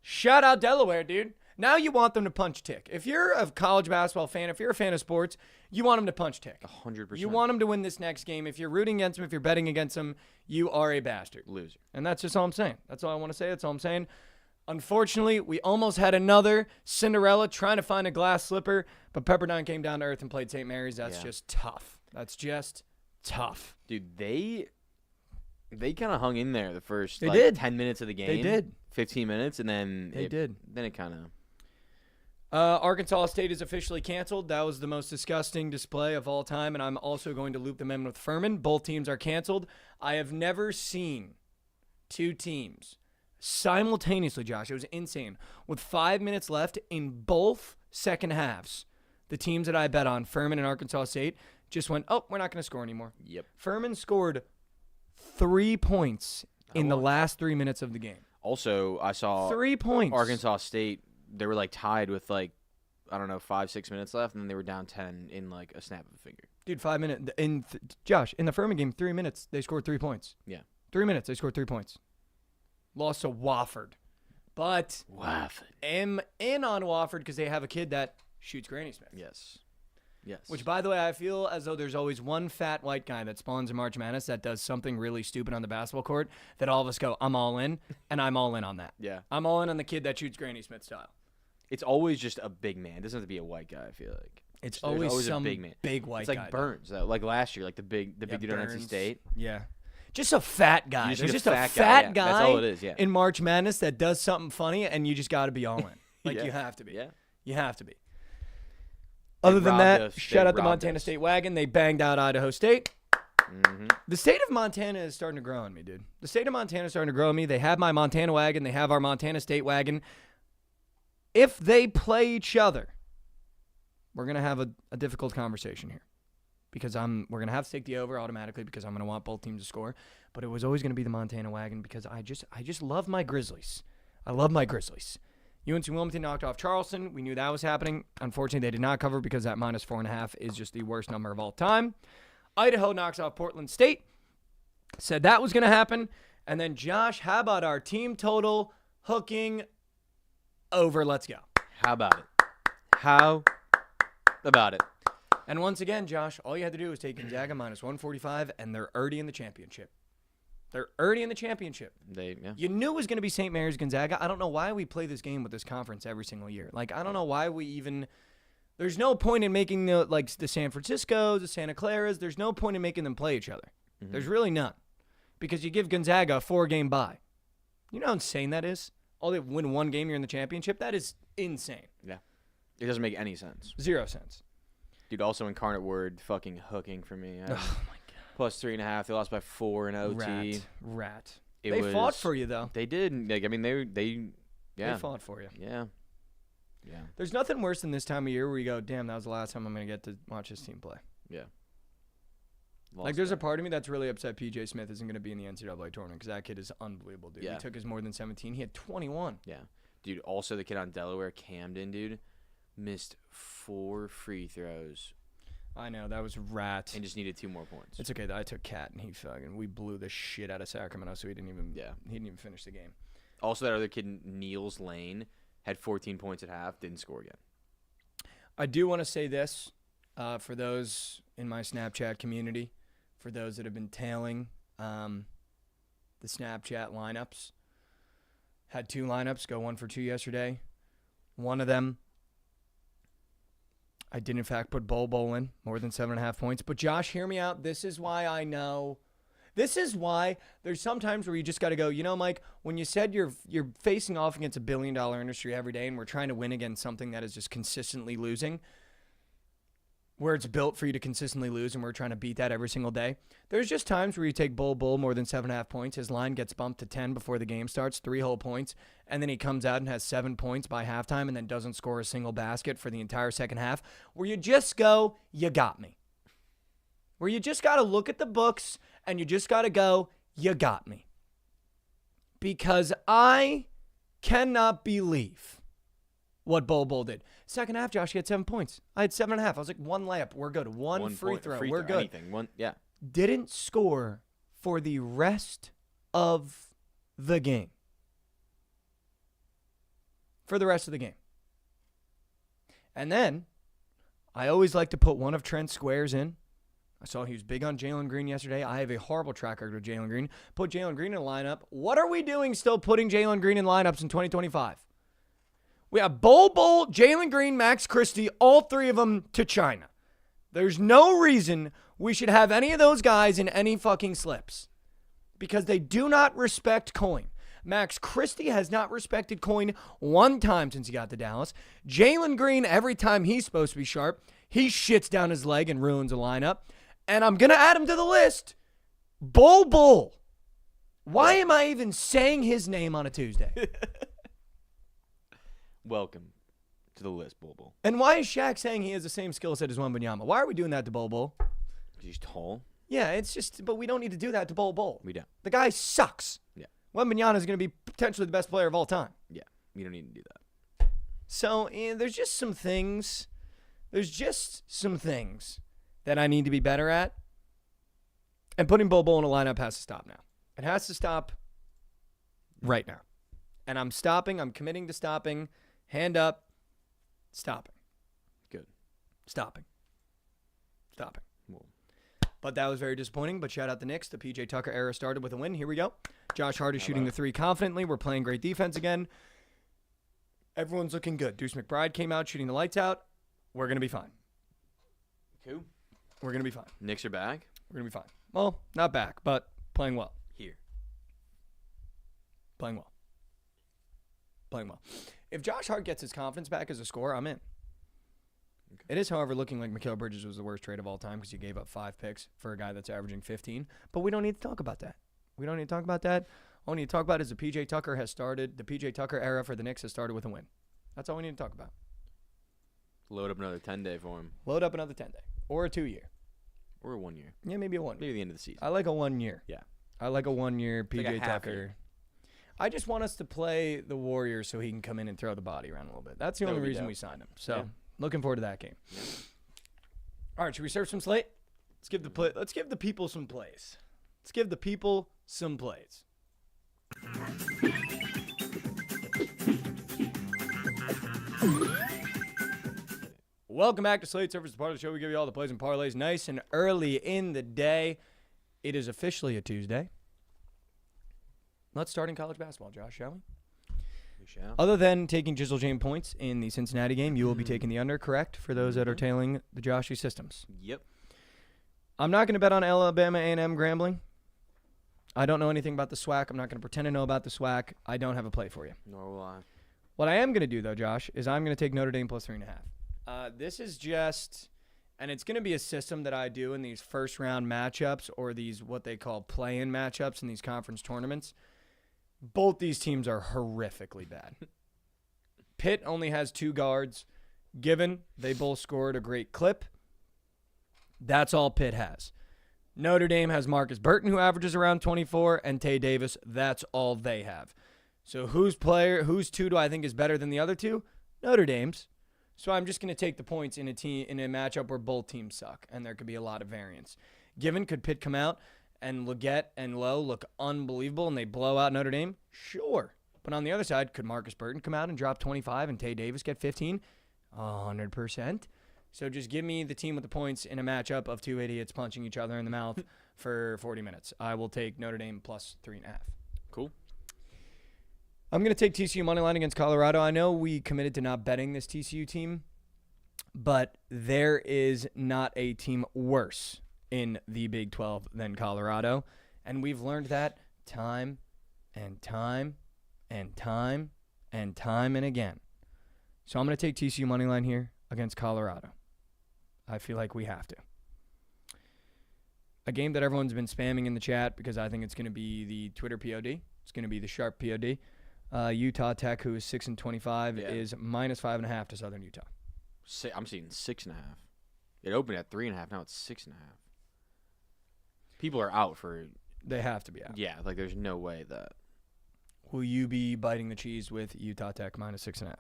Shout out Delaware, dude. Now you want them to punch tick. If you're a college basketball fan, if you're a fan of sports, you want them to punch tick. 100%. You want them to win this next game. If you're rooting against them, if you're betting against them, you are a bastard. Loser. And that's just all I'm saying. That's all I want to say. That's all I'm saying. Unfortunately, we almost had another Cinderella trying to find a glass slipper, but Pepperdine came down to earth and played St. Mary's. That's Yeah. just tough. That's just tough. Dude, they kind of hung in there the first They like, did. 10 minutes of the game. They did. 15 minutes, and then They did. Then it kind of. Arkansas State is officially canceled. That was the most disgusting display of all time, and I'm also going to loop them in with Furman. Both teams are canceled. I have never seen two teams simultaneously, Josh. It was insane. With 5 minutes left in both second halves, the teams that I bet on, Furman and Arkansas State, just went, oh, we're not going to score anymore. Yep. Furman scored 3 points in the last 3 minutes of the game. Also, I saw 3 points. Arkansas State. They were like tied with like, I don't know, 5-6 minutes left, and then they were down 10 in like a snap of a finger. Dude, 5 minutes. Josh, in the Furman game, 3 minutes, they scored 3 points. Yeah. 3 minutes, they scored 3 points. Lost to Wofford. But Waffle. am in on Wofford because they have a kid that shoots Granny Smith. Yes. Yes. Which, by the way, I feel as though there's always one fat white guy that spawns in March Madness that does something really stupid on the basketball court that all of us go, I'm all in, and I'm all in on that. Yeah. I'm all in on the kid that shoots Granny Smith style. It's always just a big man. It doesn't have to be a white guy, I feel like. It's There's always a some big man. big white It's like guy. Burns, though. Like last year, like the big Yeah, dude on NC Burns. State. Yeah. Just a fat guy. You just There's need just a a fat fat guy, yeah. guy That's all it is, yeah. in March Madness that does something funny, and you just got to be all in. Like, Yeah. you have to be. Yeah. You have to be. Other than robbed that, us. shout They out the robbed Montana us. State Wagon. They banged out Idaho State. The state of Montana is starting to grow on me, dude. The state of Montana is starting to grow on me. They have my Montana wagon. They have our Montana State wagon. If they play each other, we're going to have a difficult conversation here. Because we're going to have to take the over automatically because I'm going to want both teams to score. But it was always going to be the Montana wagon because I just love my Grizzlies. I love my Grizzlies. UNC Wilmington knocked off Charleston. We knew that was happening. Unfortunately, they did not cover because that minus 4.5 is just the worst number of all time. Idaho knocks off Portland State. Said that was going to happen. And then, Josh, how about our team total hooking over? Let's go. How about it? How about it? And once again, Josh, all you had to do was take Gonzaga minus 145, and they're already in the championship. They're already in the championship. You knew it was going to be St. Mary's Gonzaga. I don't know why we play this game with this conference every single year. Like, I don't know why we even – there's no point in making the San Franciscos, the Santa Claras. There's no point in making them play each other. There's really none because you give Gonzaga a 4-game bye. You know how insane that is? All they win one game, you're in the championship? That is insane. Yeah. It doesn't make any sense. 0 sense. Dude, also Incarnate Word fucking hooking for me. Oh, my God. Plus 3.5. They lost by 4 in OT. Rat. They fought for you, though. They did. Like, I mean, they fought for you. Yeah. There's nothing worse than this time of year where you go, damn, that was the last time I'm going to get to watch this team play. Yeah. There's a part of me that's really upset PJ Smith isn't going to be in the NCAA tournament because that kid is unbelievable, dude. Yeah. He took his more than 17. He had 21. Yeah. Dude, also the kid on Delaware, Camden, dude, missed 4 free throws. I know, that was rat. And just needed 2 more points. It's okay, though. I took Cat, and we blew the shit out of Sacramento, so he didn't even finish the game. Also, that other kid, Niels Lane, had 14 points at half, didn't score again. I do want to say this for those in my Snapchat community, for those that have been tailing the Snapchat lineups. Had 2 lineups, go 1 for 2 yesterday. One of them, I did in fact put Bol in, more than 7.5 points. But Josh, hear me out. This is why I know. This is why there's sometimes where you just got to go, you know, Mike, when you said you're facing off against a $1 billion industry every day and we're trying to win against something that is just consistently losing, where it's built for you to consistently lose and we're trying to beat that every single day. There's just times where you take Bol more than 7.5 points. His line gets bumped to 10 before the game starts, 3 whole points, and then he comes out and has 7 points by halftime and then doesn't score a single basket for the entire second half, where you just go, you got me. Where you just got to look at the books and you just got to go, you got me. Because I cannot believe what Bol did. Second half, Josh, he had 7 points. I had 7.5. I was like, 1 layup. We're good. One free throw. We're good. Anything. Didn't score for the rest of the game. For the rest of the game. And then, I always like to put one of Trent's squares in. I saw he was big on Jalen Green yesterday. I have a horrible track record with Jalen Green. Put Jalen Green in a lineup. What are we doing still putting Jalen Green in lineups in 2025? We have Bol, Jalen Green, Max Christie, all 3 of them to China. There's no reason we should have any of those guys in any fucking slips because they do not respect coin. Max Christie has not respected coin 1 time since he got to Dallas. Jalen Green, every time he's supposed to be sharp, he shits down his leg and ruins a lineup. And I'm going to add him to the list. Bol. Why am I even saying his name on a Tuesday? Welcome to the list, Bol. And why is Shaq saying he has the same skill set as Wembanyama? Why are we doing that to Bol? He's tall. Yeah, it's just, but we don't need to do that to Bol. We don't. The guy sucks. Yeah. Wembanyama is going to be potentially the best player of all time. Yeah, we don't need to do that. So there's just some things. There's just some things that I need to be better at. And putting Bol in a lineup has to stop now. It has to stop right now. And I'm stopping. I'm committing to stopping. Hand up. Stopping. Good. Stopping. Well, But that was very disappointing. But shout out the Knicks. The PJ Tucker era started with a win. Here we go. Josh Hart is shooting the 3 confidently. We're playing great defense again. Everyone's looking good. Deuce McBride came out shooting the lights out. We're going to be fine. Cool. We're going to be fine. Knicks are back. We're going to be fine. Well, not back, but playing well. Here. Playing well. If Josh Hart gets his confidence back as a scorer, I'm in. It is, however, looking like Mikal Bridges was the worst trade of all time because you gave up 5 picks for a guy that's averaging 15. But we don't need to talk about that. We don't need to talk about that. All we need to talk about is the P.J. Tucker has started. The P.J. Tucker era for the Knicks has started with a win. That's all we need to talk about. Load up another 10-day for him. Load up another 10-day or a 2-year. Or a 1 year. Yeah, maybe a 1 year. Maybe the end of the season. I like a 1 year. Yeah. I like a 1 year P.J. like a half Tucker. year. I just want us to play the Warriors so he can come in and throw the body around a little bit. That's the That only would be reason dope. we signed him. So Yeah. looking forward to that game. Yeah. All right, should we serve some slate? Let's give the people some plays. Let's give the people some plays. Welcome back to Slate Servers, the part of the show we give you all the plays and parlays nice and early in the day. It is officially a Tuesday. Let's start in college basketball, Josh, shall we? We shall. Other than taking Jizzle Jane points in the Cincinnati game, you will be taking the under, correct? For those that are tailing the Joshy systems. Yep. I'm not going to bet on Alabama A&M Grambling. I don't know anything about the SWAC. I'm not going to pretend to know about the SWAC. I don't have a play for you. Nor will I. What I am going to do, though, Josh, is I'm going to take Notre Dame plus 3.5. This is just, and it's going to be a system that I do in these first-round matchups or these what they call play-in matchups in these conference tournaments. Both these teams are horrifically bad. Pitt only has 2 guards. Given they both scored a great clip, that's all Pitt has. Notre Dame has Marcus Burton, who averages around 24, and Tay Davis. That's all they have. So whose 2 do I think is better than the other 2? Notre Dame's. So I'm just going to take the points in a matchup where both teams suck, and there could be a lot of variance. Given, could Pitt come out and Leggett and Lowe look unbelievable and they blow out Notre Dame? Sure. But on the other side, could Marcus Burton come out and drop 25 and Tay Davis get 15? 100%. So just give me the team with the points in a matchup of 2 idiots punching each other in the mouth for 40 minutes. I will take Notre Dame plus 3.5. Cool. I'm going to take TCU moneyline against Colorado. I know we committed to not betting this TCU team, but there is not a team worse in the Big 12 than Colorado. And we've learned that time and time and time and time and again. So I'm going to take TCU moneyline here against Colorado. I feel like we have to. A game that everyone's been spamming in the chat because I think it's going to be the Twitter POD. It's going to be the sharp POD. Utah Tech, who is 6-25, is minus 5.5 to Southern Utah. I'm seeing 6.5. It opened at 3.5. Now it's 6.5. People are out for. They have to be out. Yeah, like there's no way that. Will you be biting the cheese with Utah Tech minus 6.5?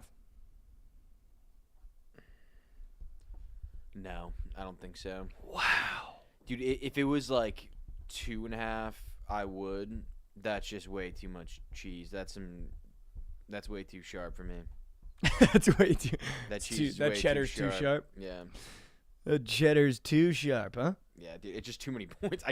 No, I don't think so. Wow. Dude, if it was like 2.5, I would. That's just way too much cheese. That's way too sharp for me. That's way too. That cheese. That cheddar's too sharp. Yeah. The cheddar's too sharp, huh? Yeah, dude, it's just too many points.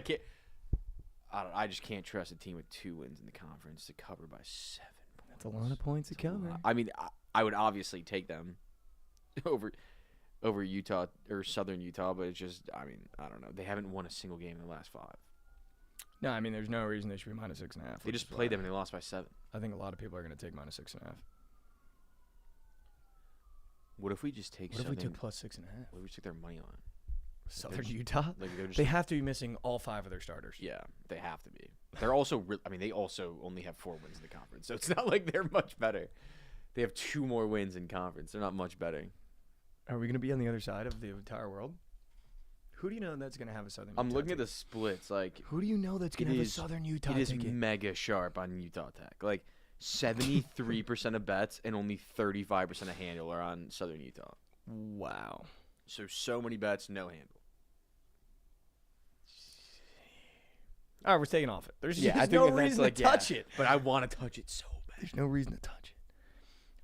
I just can't trust a team with 2 wins in the conference to cover by 7 points. That's a lot of points to cover. I mean, I would obviously take them over Utah or Southern Utah, but it's just, I mean, I don't know. They haven't won a single game in the last 5. No, I mean, there's no reason they should be minus 6.5. They just played them and they lost by 7. I think a lot of people are going to take minus 6.5. What if we just take What if we Southern? took plus 6.5? What if we took their money line? Southern Utah? Like they're just, They have to be missing all 5 of their starters. yeah, they have to be. They're also, they also only have 4 wins in the conference, so it's not like they're much better. They have 2 more wins in conference. They're not much better. Are we going to be on the other side of the entire world? Who do you know that's going to have a Southern Utah I'm looking at ticket? the splits. Like, Who do you know that's going It to have a is- Southern Utah it is ticket? mega sharp on Utah Tech. Like, 73% of bets and only 35% of handle are on Southern Utah. Wow. So many bets, no handle. All right, we're taking off it. There's Yeah, I just think no that that's reason like, to yeah. touch it. But I want to touch it so bad. There's no reason to touch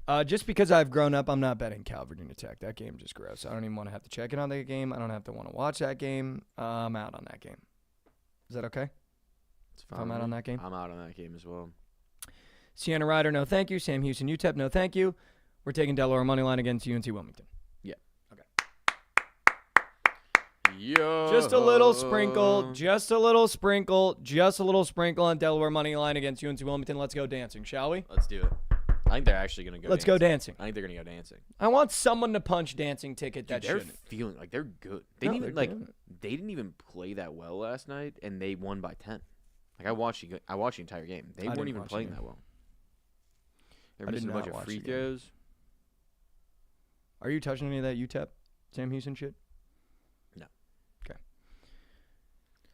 it. Just because I've grown up, I'm not betting Cal Virginia Tech. That game just gross. I don't even want to have to check in on that game. I don't have to want to watch that game. I'm out on that game. Is that okay? It's I'm out on that game? I'm out on that game as well. Sienna Ryder, no thank you. Sam Houston, UTEP, no thank you. We're taking Delaware moneyline against UNC Wilmington. Yo. Just a little sprinkle, just a little sprinkle, just a little sprinkle on Delaware moneyline against UNC Wilmington. Let's go dancing, shall we? Let's do it. think they're actually gonna go. Let's go dancing. I think they're gonna go dancing. I want someone to punch dancing ticket Dude, that they're shouldn't. feeling like they're good. They No, didn't even they're like. doing it. They didn't even play that well last night, and they won by 10. Like I watched the entire game. They weren't didn't even watch the playing game. that well. They're I did missing a bunch not of watch free the game. throws. Are you touching any of that UTEP, Sam Houston shit? No. Okay.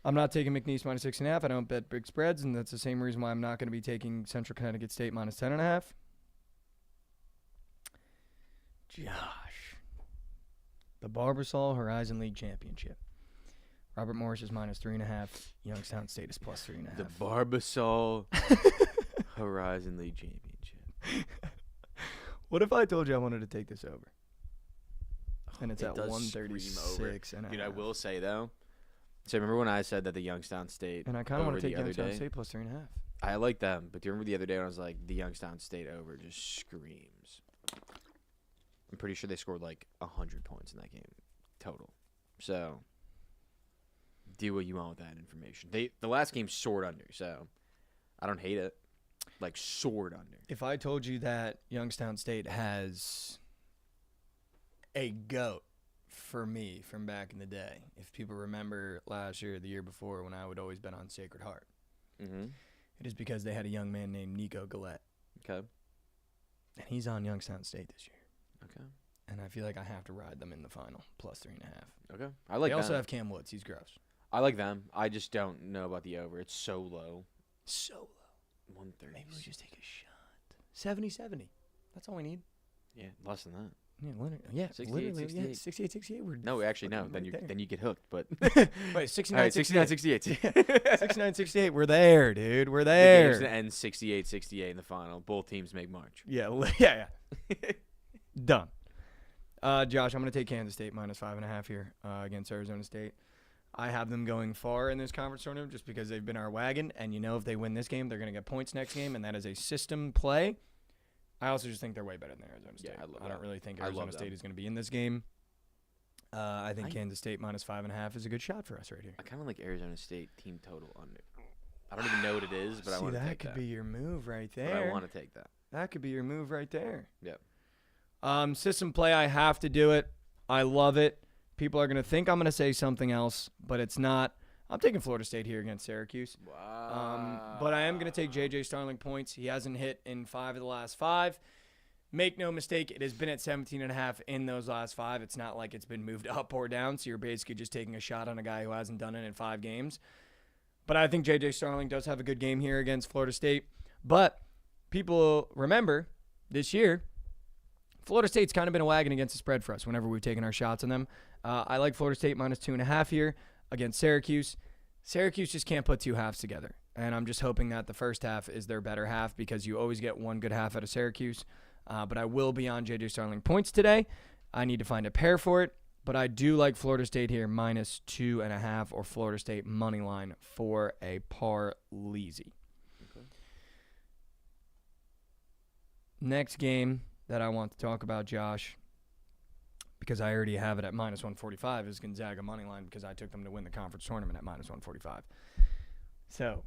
I'm not taking McNeese minus 6.5. I don't bet big spreads, and that's the same reason why I'm not going to be taking Central Connecticut State minus 10.5. Josh. The Barbasol Horizon League Championship. Robert Morris is minus 3.5. Youngstown State is plus 3.5. The Barbasol Horizon League Championship. What if I told you I wanted to take this over? And it's It at does 136 scream and a Dude, I half. will say though. So remember when I said that the Youngstown State And I kind of want over to take the other Youngstown day? State plus 3.5. I like them, but do you remember the other day when I was like, the Youngstown State over just screams? I'm pretty sure they scored like 100 points in that game total. So do what you want with that information. The last game soared under, so I don't hate it. Like soared under. If I told you that Youngstown State has a GOAT for me from back in the day, if people remember last year or the year before when I would always bet on Sacred Heart, Mm-hmm. it is because they had a young man named Nico Gillette. Okay. And he's on Youngstown State this year. Okay. And I feel like I have to ride them in the final, plus 3.5. Okay. I like They also them. have Cam Woods. He's gross. I like them. I just don't know about the over. It's so low. So low. 130. Maybe we just take a shot. 70-70. That's all we need. Yeah, less than that. Yeah, literally. 68, 68. 68, 68. We're No, actually no. fucking Then right you there. then you get hooked. But Wait, 69, all right, 69, 68. 68. 69, 68. We're there, dude. We're The game's there. gonna end 68, 68 in the final. Both teams make March. Yeah, yeah. Done. Josh, I'm going to take Kansas State minus 5.5 here against Arizona State. I have them going far in this conference tournament just because they've been our wagon. And you know if they win this game, they're going to get points next game, and that is a system play. I also just think they're way better than Arizona State. Yeah, I love don't that. really think I love Arizona State them. is going to be in this game. I think Kansas State minus 5.5 is a good shot for us right here. I kind of like Arizona State team total under. I don't even know what it is, but I See, want to that take could that. be your move right But there. I want to take that. That could be your move right there. Yep. System play, I have to do it. I love it. People are going to think I'm going to say something else, but it's not. I'm taking Florida State here against Syracuse. Wow. But I am going to take J.J. Starling points. He hasn't hit in 5 of the last 5. Make no mistake, it has been at 17.5 in those last 5. It's not like it's been moved up or down, so you're basically just taking a shot on a guy who hasn't done it in 5 games. But I think J.J. Starling does have a good game here against Florida State. But people remember this year, Florida State's kind of been a wagon against the spread for us whenever we've taken our shots on them. I like Florida State minus 2.5 here against Syracuse. Syracuse just can't put 2 halves together. And I'm just hoping that the first half is their better half because you always get one good half out of Syracuse. But I will be on J.J. Starling points today. I need to find a pair for it. But I do like Florida State here minus 2.5 or Florida State money line for a parlay. Okay. Next game that I want to talk about, Josh, because I already have it at minus 145, is Gonzaga money line because I took them to win the conference tournament at minus 145. So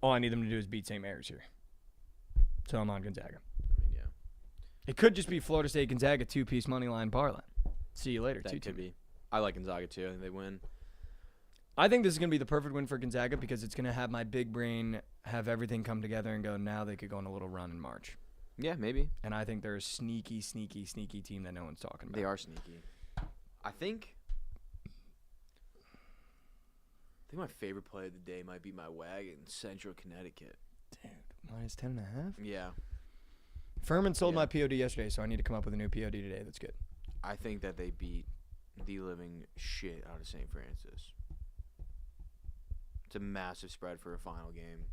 all I need them to do is beat St. Mary's here. So I'm on Gonzaga. I mean, yeah. It could just be Florida State Gonzaga 2-piece money line parlay. See you later. That 2-2. could be. I like Gonzaga too. I think they win. I think this is going to be the perfect win for Gonzaga because it's going to have my big brain have everything come together and go, now they could go on a little run in March. Yeah, maybe. And I think they're a sneaky, sneaky, sneaky team that no one's talking about. They are sneaky. I think my favorite play of the day might be my wagon, Central Connecticut. Dude, minus 10.5? Yeah. Furman sold Yeah. my POD yesterday, so I need to come up with a new POD today. That's good. I think that they beat the living shit out of St. Francis. It's a massive spread for a final game.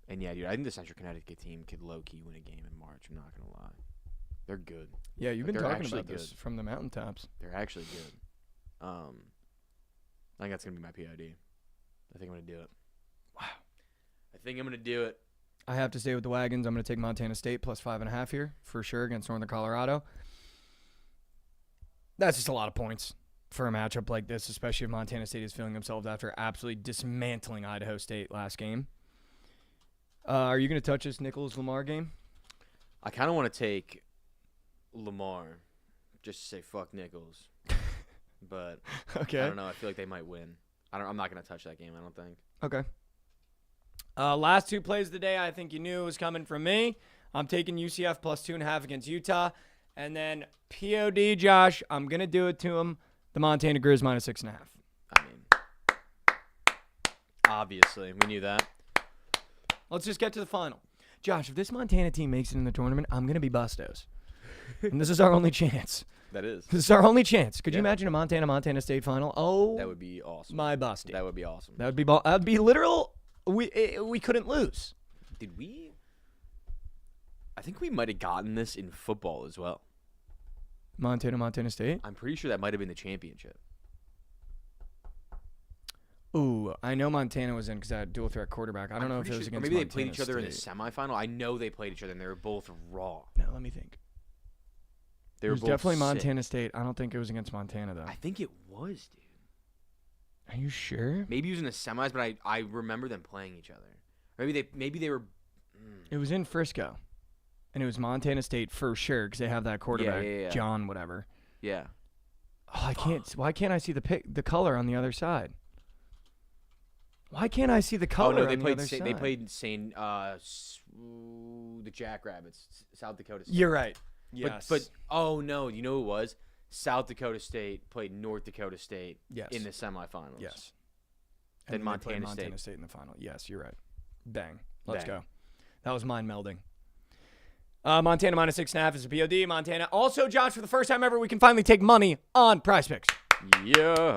And yeah, dude, I think the Central Connecticut team could low-key win a game in March. I'm not going to lie. They're good. Yeah, you've Like, been they're talking actually about this good. from the mountaintops. They're actually good. I think that's going to be my PID. I think I'm going to do it. Wow. I think I'm going to do it. I have to stay with the wagons. I'm going to take Montana State plus 5.5 here for sure against Northern Colorado. That's just a lot of points for a matchup like this, especially if Montana State is feeling themselves after absolutely dismantling Idaho State last game. Are you going to touch this Nichols-Lamar game? I kind of want to take Lamar just to say fuck Nichols. But Okay. I don't know. I feel like they might win. I'm not going to touch that game, I don't think. Okay. Last 2 plays of the day, I think you knew it was coming from me. I'm taking UCF plus 2.5 against Utah. And then POD, Josh, I'm going to do it to him. The Montana Grizz minus 6.5. I mean, obviously, we knew that. Let's just get to the final. Josh, if this Montana team makes it in the tournament, I'm going to be bustos. And this is our only chance. That is. This is our only chance. Could you Yeah. imagine a Montana State final? Oh, That would be awesome. my busty. That would be awesome. That would be literal. We couldn't lose. Did we? I think we might have gotten this in football as well. Montana State. I'm pretty sure that might have been the championship. Ooh, I know Montana was in because I had dual threat quarterback. I don't know if it was against maybe they Montana played each other in the State. semifinal. I know they played each other and they were both raw. No, let me think. They It were was both definitely sick. Montana State. I don't think it was against Montana though. I think it was, dude. Are you sure? Maybe it was in the semis, but I remember them playing each other. Maybe they were. It was in Frisco, and it was Montana State for sure because they have that quarterback, yeah. John whatever. Yeah. Oh, I can't. Why can't I see the color on the other side? Why can't I see the color? Oh no, on they the played. other They side? played the Jackrabbits, South Dakota State. You're right. Yes. But oh no, you know who it was? South Dakota State played North Dakota State Yes. in the semifinals. Yes. Then And they played Montana Montana State. State in the final. Yes, you're right. Bang. Let's Bang. go. That was mind melding. Montana minus 6.5 is a POD. Montana. Also, Josh, for the first time ever, we can finally take money on Prize Picks. Yeah.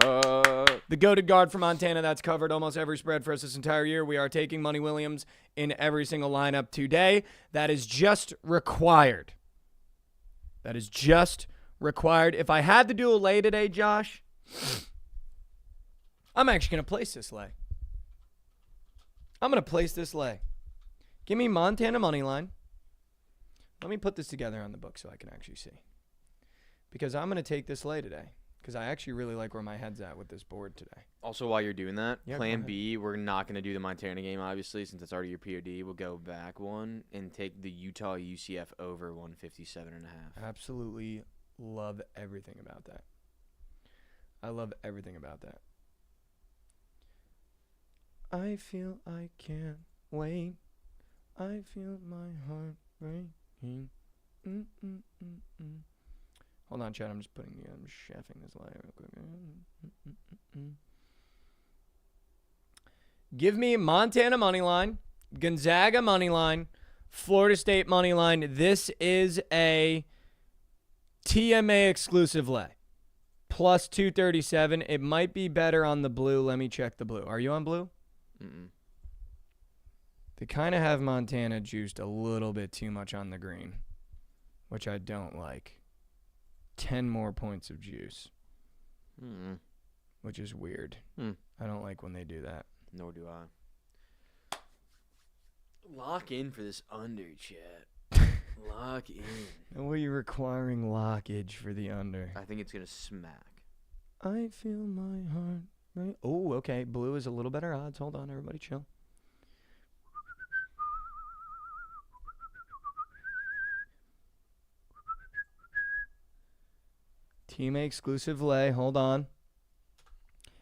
The goated guard for Montana, that's covered almost every spread for us this entire year. We are taking Money Williams in every single lineup today. That is just required. That is just required. If I had to do a lay today, Josh, I'm actually going to place this lay. I'm going to place this lay. Give me Montana money line. Let me put this together on the book so I can actually see. Because I'm going to take this lay today. Because I actually really like where my head's at with this board today. Also, while you're doing that, Yeah, go Plan ahead. B, we're not going to do the Montana game, obviously, since it's already your POD. We'll go back one and take the Utah UCF over 157.5. Absolutely love everything about that. I love everything about that. I feel I can't wait. I feel my heart breaking. Hold on, Chad. I'm just I'm chefing this line real quick. Give me Montana money line, Gonzaga money line, Florida State money line. This is a TMA exclusive lay. Plus 237. It might be better on the blue. Let me check the blue. Are you on blue? Mm-mm. They kind of have Montana juiced a little bit too much on the green, which I don't like. 10 more points of juice, Mm-mm. which is weird. Hmm. I don't like when they do that. Nor do I. Lock in for this under, chat. Lock in. And were you requiring lockage for the under? I think it's going to smack. I feel my heart. Right. Oh, okay. Blue is a little better odds. Hold on, everybody, chill. Teammate exclusive lay. Hold on.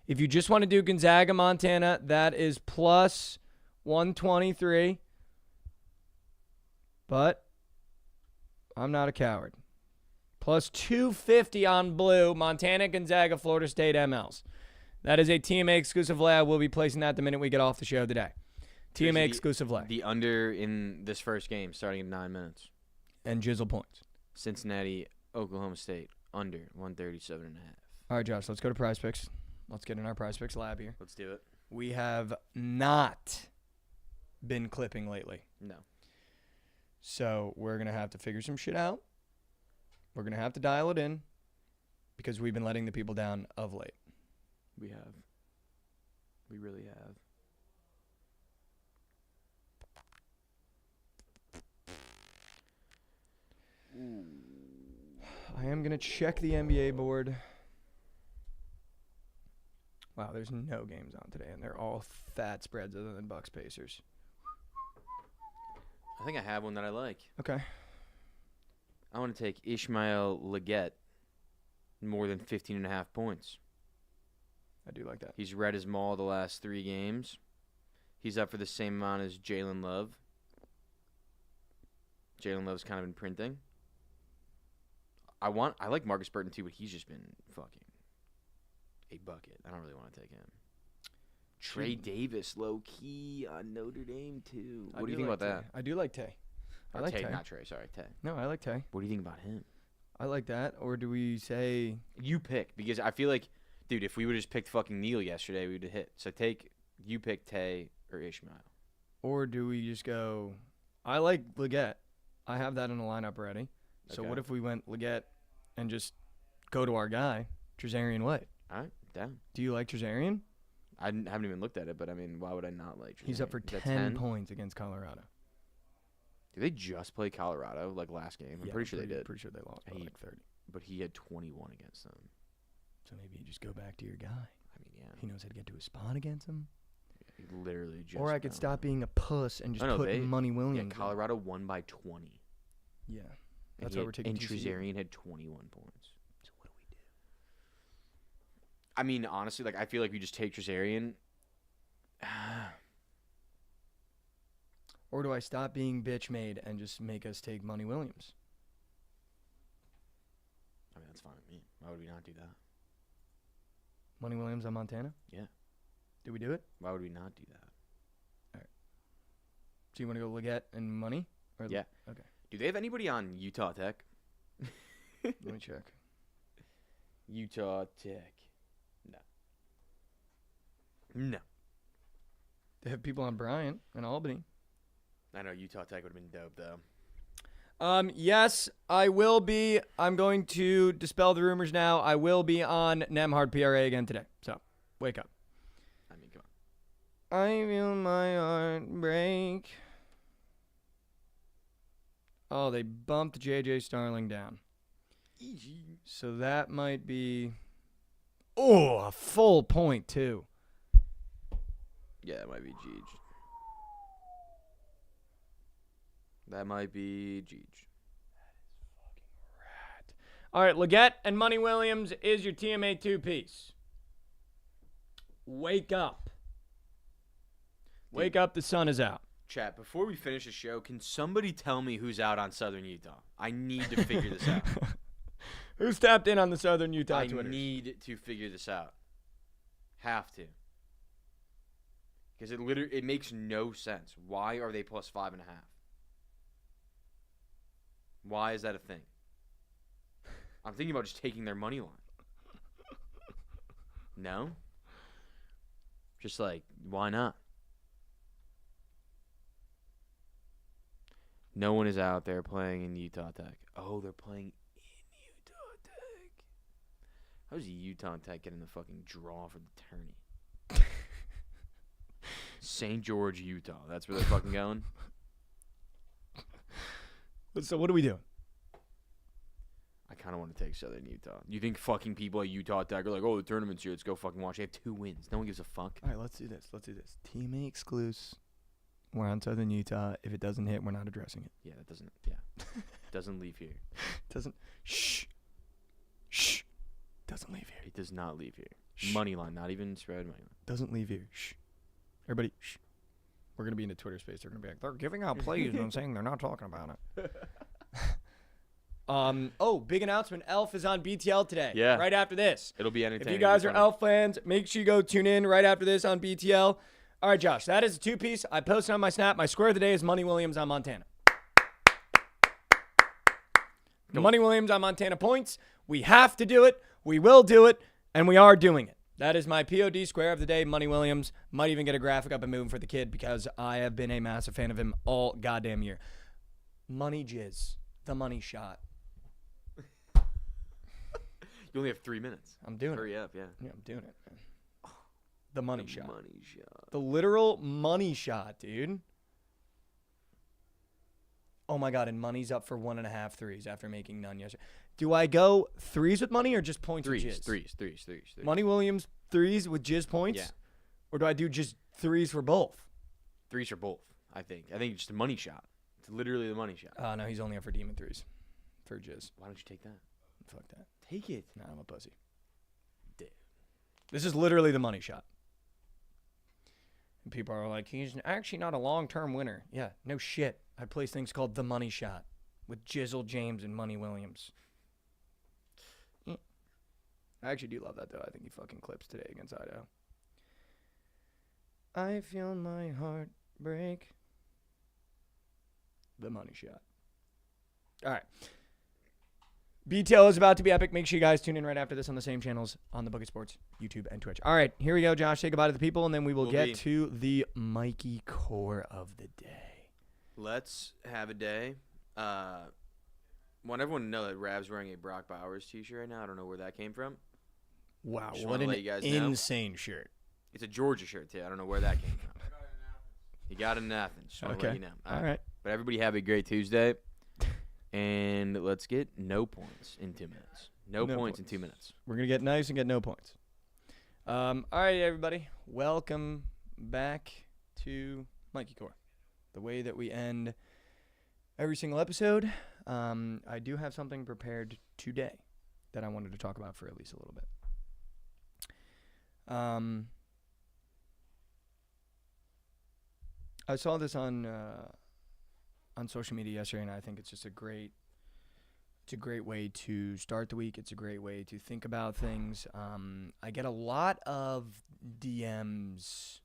If you just want to do Gonzaga, Montana, that is plus 123. But I'm not a coward. Plus 250 on blue, Montana, Gonzaga, Florida State MLs. That is a TMA exclusive lay. I will be placing that the minute we get off the show today. TMA exclusive lay. The under in this first game starting in 9 minutes. And Jizzle points. Cincinnati, Oklahoma State, under 137.5. All right, Josh, let's go to Prize Picks. Let's get in our Prize Picks lab here. Let's do it. We have not been clipping lately. No. So we're going to have to figure some shit out. We're going to have to dial it in because we've been letting the people down of late. We have. We really have. I am going to check the NBA board. Wow, there's no games on today, and they're all fat spreads other than Bucks Pacers. I think I have one that I like. Okay. I want to take Ishmael Leggett more than 15.5 points. I do like that. He's read his maul the last 3 games. He's up for the same amount as Jalen Love. Jalen Love's kind of been printing. I like Marcus Burton too, but he's just been fucking a bucket. I don't really want to take him. Trey Davis, low key on Notre Dame too. What do you think about that? I do like Tay. I like Tay. Not Trey. Sorry, Tay. No, I like Tay. What do you think about him? I like that. Or do we say You pick, because I feel like, dude, if we would have just picked fucking Neal yesterday, we would have hit. So you pick Tay or Ishmael. Or do we just go, I like Leggett. I have that in the lineup already. So Okay. what if we went Leggett and just go to our guy, Trezarian White? All right, down. Do you like Trezarian? I haven't even looked at it, but I mean, why would I not like? He's up for Is that 10 points against Colorado. Did they just play Colorado like last game? I'm pretty sure they did. Pretty sure they lost by like 30. But he had 21 against them. So maybe you just go back to your guy. I mean, yeah. He knows how to get to a spot against him. He literally just. Or I could stop being a puss and just no, put they- Money Yeah, Williams in. Colorado won by 20. Yeah. And That's he why had- we're taking And TCU. Trezarian had 21 points. So what do we do? I mean, honestly, like I feel like we just take Trezarian. Or do I stop being bitch made and just make us take Money Williams? I mean, that's fine with me. Why would we not do that? Money Williams on Montana? Yeah. Did we do it? Why would we not do that? So you want to go Leggett and Money? Or Yeah. Okay. Do they have anybody on Utah Tech? Let me check. Utah Tech. No. No. They have people on Bryant and Albany. I know Utah Tech would have been dope, though. Yes, I will be. I'm going to dispel the rumors now. I will be on Nemhard PRA again today. So, wake up. I mean, come on. I feel my heart break. Oh, they bumped JJ Starling down. So that might be... Oh, a full point, too. Yeah, that might be Jeej. That might be Jeej. All right, Leggett and Money Williams is your TMA two-piece. Wake up. Wake up, the sun is out. Chat, before we finish the show, can somebody tell me who's out on Southern Utah? I need to figure this out. Who's tapped in on the Southern Utah I Twitter? need to figure this out. Have to. Because it makes no sense. Why are they plus 5.5? Why is that a thing? I'm thinking about just taking their money line. No? Just like, why not? No one is out there playing in Utah Tech. Oh, they're playing in Utah Tech. How does Utah Tech get in the fucking draw for the tourney? St. George, Utah. That's where they're fucking going? So what are we doing? I kind of want to take Southern Utah. You think fucking people at Utah Tech are like, oh, the tournament's here. Let's go fucking watch. They have 2 wins. No one gives a fuck. All right, let's do this. Teammate exclusive. We're on Southern Utah. If it doesn't hit, we're not addressing it. Yeah, that doesn't, yeah. Doesn't leave here. Shh. Doesn't leave here. It does not leave here. Shh. Money line, not even spread money line. Doesn't leave here. Shh. Everybody, shh. We're going to be in the Twitter space. They're going to be like, they're giving out plays and I'm saying they're not talking about it. Big announcement. Elf is on BTL today. Yeah. Right after this. It'll be entertaining. If you guys are It'll be Elf fans, make sure you go tune in right after this on BTL. All right, Josh, that is a two-piece. I posted on my Snap. My square of the day is Money Williams on Montana. The Money Williams on Montana points. We have to do it. We will do it. And we are doing it. That is my POD square of the day, Money Williams. Might even get a graphic up and moving for the kid because I have been a massive fan of him all goddamn year. Money jizz. The money shot. You only have 3 minutes. I'm doing Hurry it. up, yeah. Yeah, I'm doing it, man. The money shot. Money shot. The literal money shot, dude. Oh my God, and Money's up for 1.5 threes after making none yesterday. Do I go threes with Money or just points with jizz? Threes. Money Williams threes with jizz points? Yeah. Or do I do just threes for both? Threes for both, I think. I think just a money shot. It's literally the money shot. No, he's only up for Demon 3s. For Jizz. Why don't you take that? Fuck that. Take it. Nah, I'm a pussy. Dude. This is literally the money shot. And people are like, he's actually not a long-term winner. Yeah, no shit. I play things called the money shot with Jizzle James and Money Williams. I actually do love that, though. I think he fucking clips today against Idaho. I feel my heart break. The money shot. All right. BTL is about to be epic. Make sure you guys tune in right after this on the same channels on the Bookit Sports, YouTube, and Twitch. All right, here we go, Josh. Say goodbye to the people, and then we will get to the Mikey core of the day. Let's have a day. Want everyone to know that Rab's wearing a Brock Bowers t-shirt right now. I don't know where that came from. Wow, Just what wanna an let you guys know. insane shirt. It's a Georgia shirt, too. I don't know where that came from. He got it in Athens. Just want to let you know. All right. But everybody have a great Tuesday. And let's get no points in 2 minutes. No points in 2 minutes. We're going to get nice and get no points. All right, everybody. Welcome back to Mikey Core. The way that we end every single episode. I do have something prepared today that I wanted to talk about for at least a little bit. I saw this on social media yesterday, and I think it's just a great way to start the week. It's a great way to think about things. I get a lot of DMs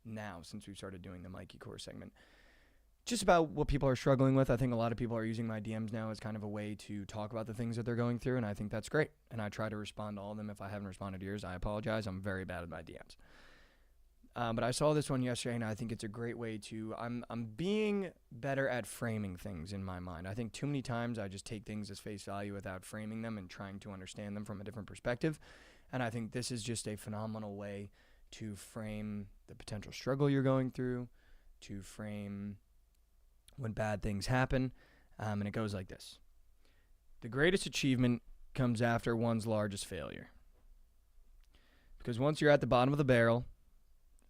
now since we've started doing the Mikey Core segment, just about what people are struggling with. I think a lot of people are using my DMs now as kind of a way to talk about the things that they're going through, and I think that's great. And I try to respond to all of them. If I haven't responded to yours, I apologize. I'm very bad at my DMs. But I saw this one yesterday, and I think it's a great way to. I'm being better at framing things in my mind. I think too many times I just take things as face value without framing them and trying to understand them from a different perspective. And I think this is just a phenomenal way to frame the potential struggle you're going through, to frame when bad things happen. And it goes like this: the greatest achievement comes after one's largest failure. Because once you're at the bottom of the barrel,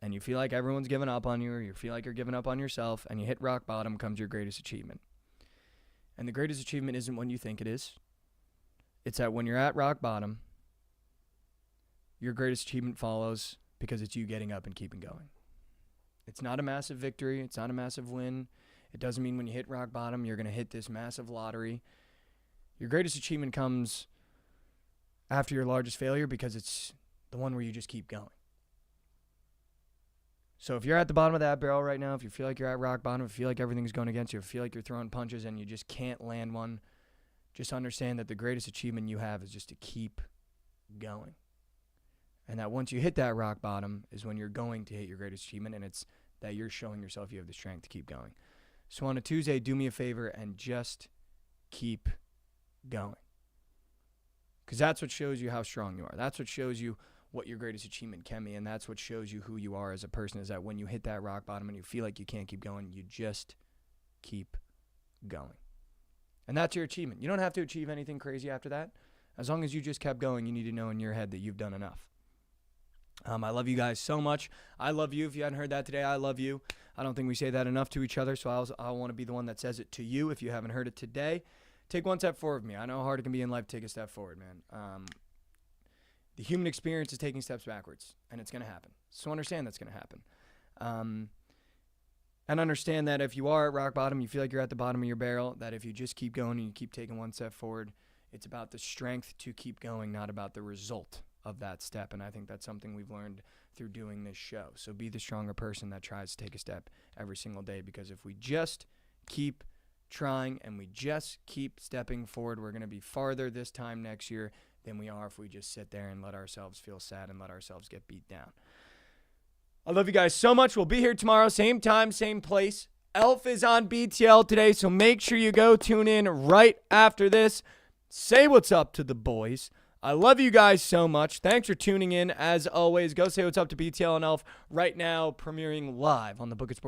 and you feel like everyone's given up on you, or you feel like you're giving up on yourself, and you hit rock bottom, comes your greatest achievement. And the greatest achievement isn't when you think it is. It's that when you're at rock bottom, your greatest achievement follows because it's you getting up and keeping going. It's not a massive victory. It's not a massive win. It doesn't mean when you hit rock bottom, you're going to hit this massive lottery. Your greatest achievement comes after your largest failure because it's the one where you just keep going. So if you're at the bottom of that barrel right now, if you feel like you're at rock bottom, if you feel like everything's going against you, if you feel like you're throwing punches and you just can't land one, just understand that the greatest achievement you have is just to keep going. And that once you hit that rock bottom is when you're going to hit your greatest achievement, and it's that you're showing yourself you have the strength to keep going. So on a Tuesday, do me a favor and just keep going. Because that's what shows you how strong you are. That's what shows you what your greatest achievement can be, and that's what shows you who you are as a person, is that when you hit that rock bottom and you feel like you can't keep going, you just keep going. And that's your achievement. You don't have to achieve anything crazy after that. As long as you just kept going, you need to know in your head that you've done enough. I love you guys so much. I love you. If you hadn't heard that today, I love you. I don't think we say that enough to each other, so I want to be the one that says it to you if you haven't heard it today. Take one step forward with me. I know how hard it can be in life to take a step forward, man. The human experience is taking steps backwards, and it's going to happen. So understand that's going to happen. And understand that if you are at rock bottom, you feel like you're at the bottom of your barrel, that if you just keep going and you keep taking one step forward, it's about the strength to keep going, not about the result of that step. And I think that's something we've learned through doing this show. So be the stronger person that tries to take a step every single day, because if we just keep trying and we just keep stepping forward, we're going to be farther this time next year than we are if we just sit there and let ourselves feel sad and let ourselves get beat down. I love you guys so much. We'll be here tomorrow, same time, same place. Elf is on BTL today, so make sure you go tune in right after this. Say what's up to the boys. I love you guys so much. Thanks for tuning in. As always, go say what's up to BTL and Elf right now, premiering live on the Bookit Squad.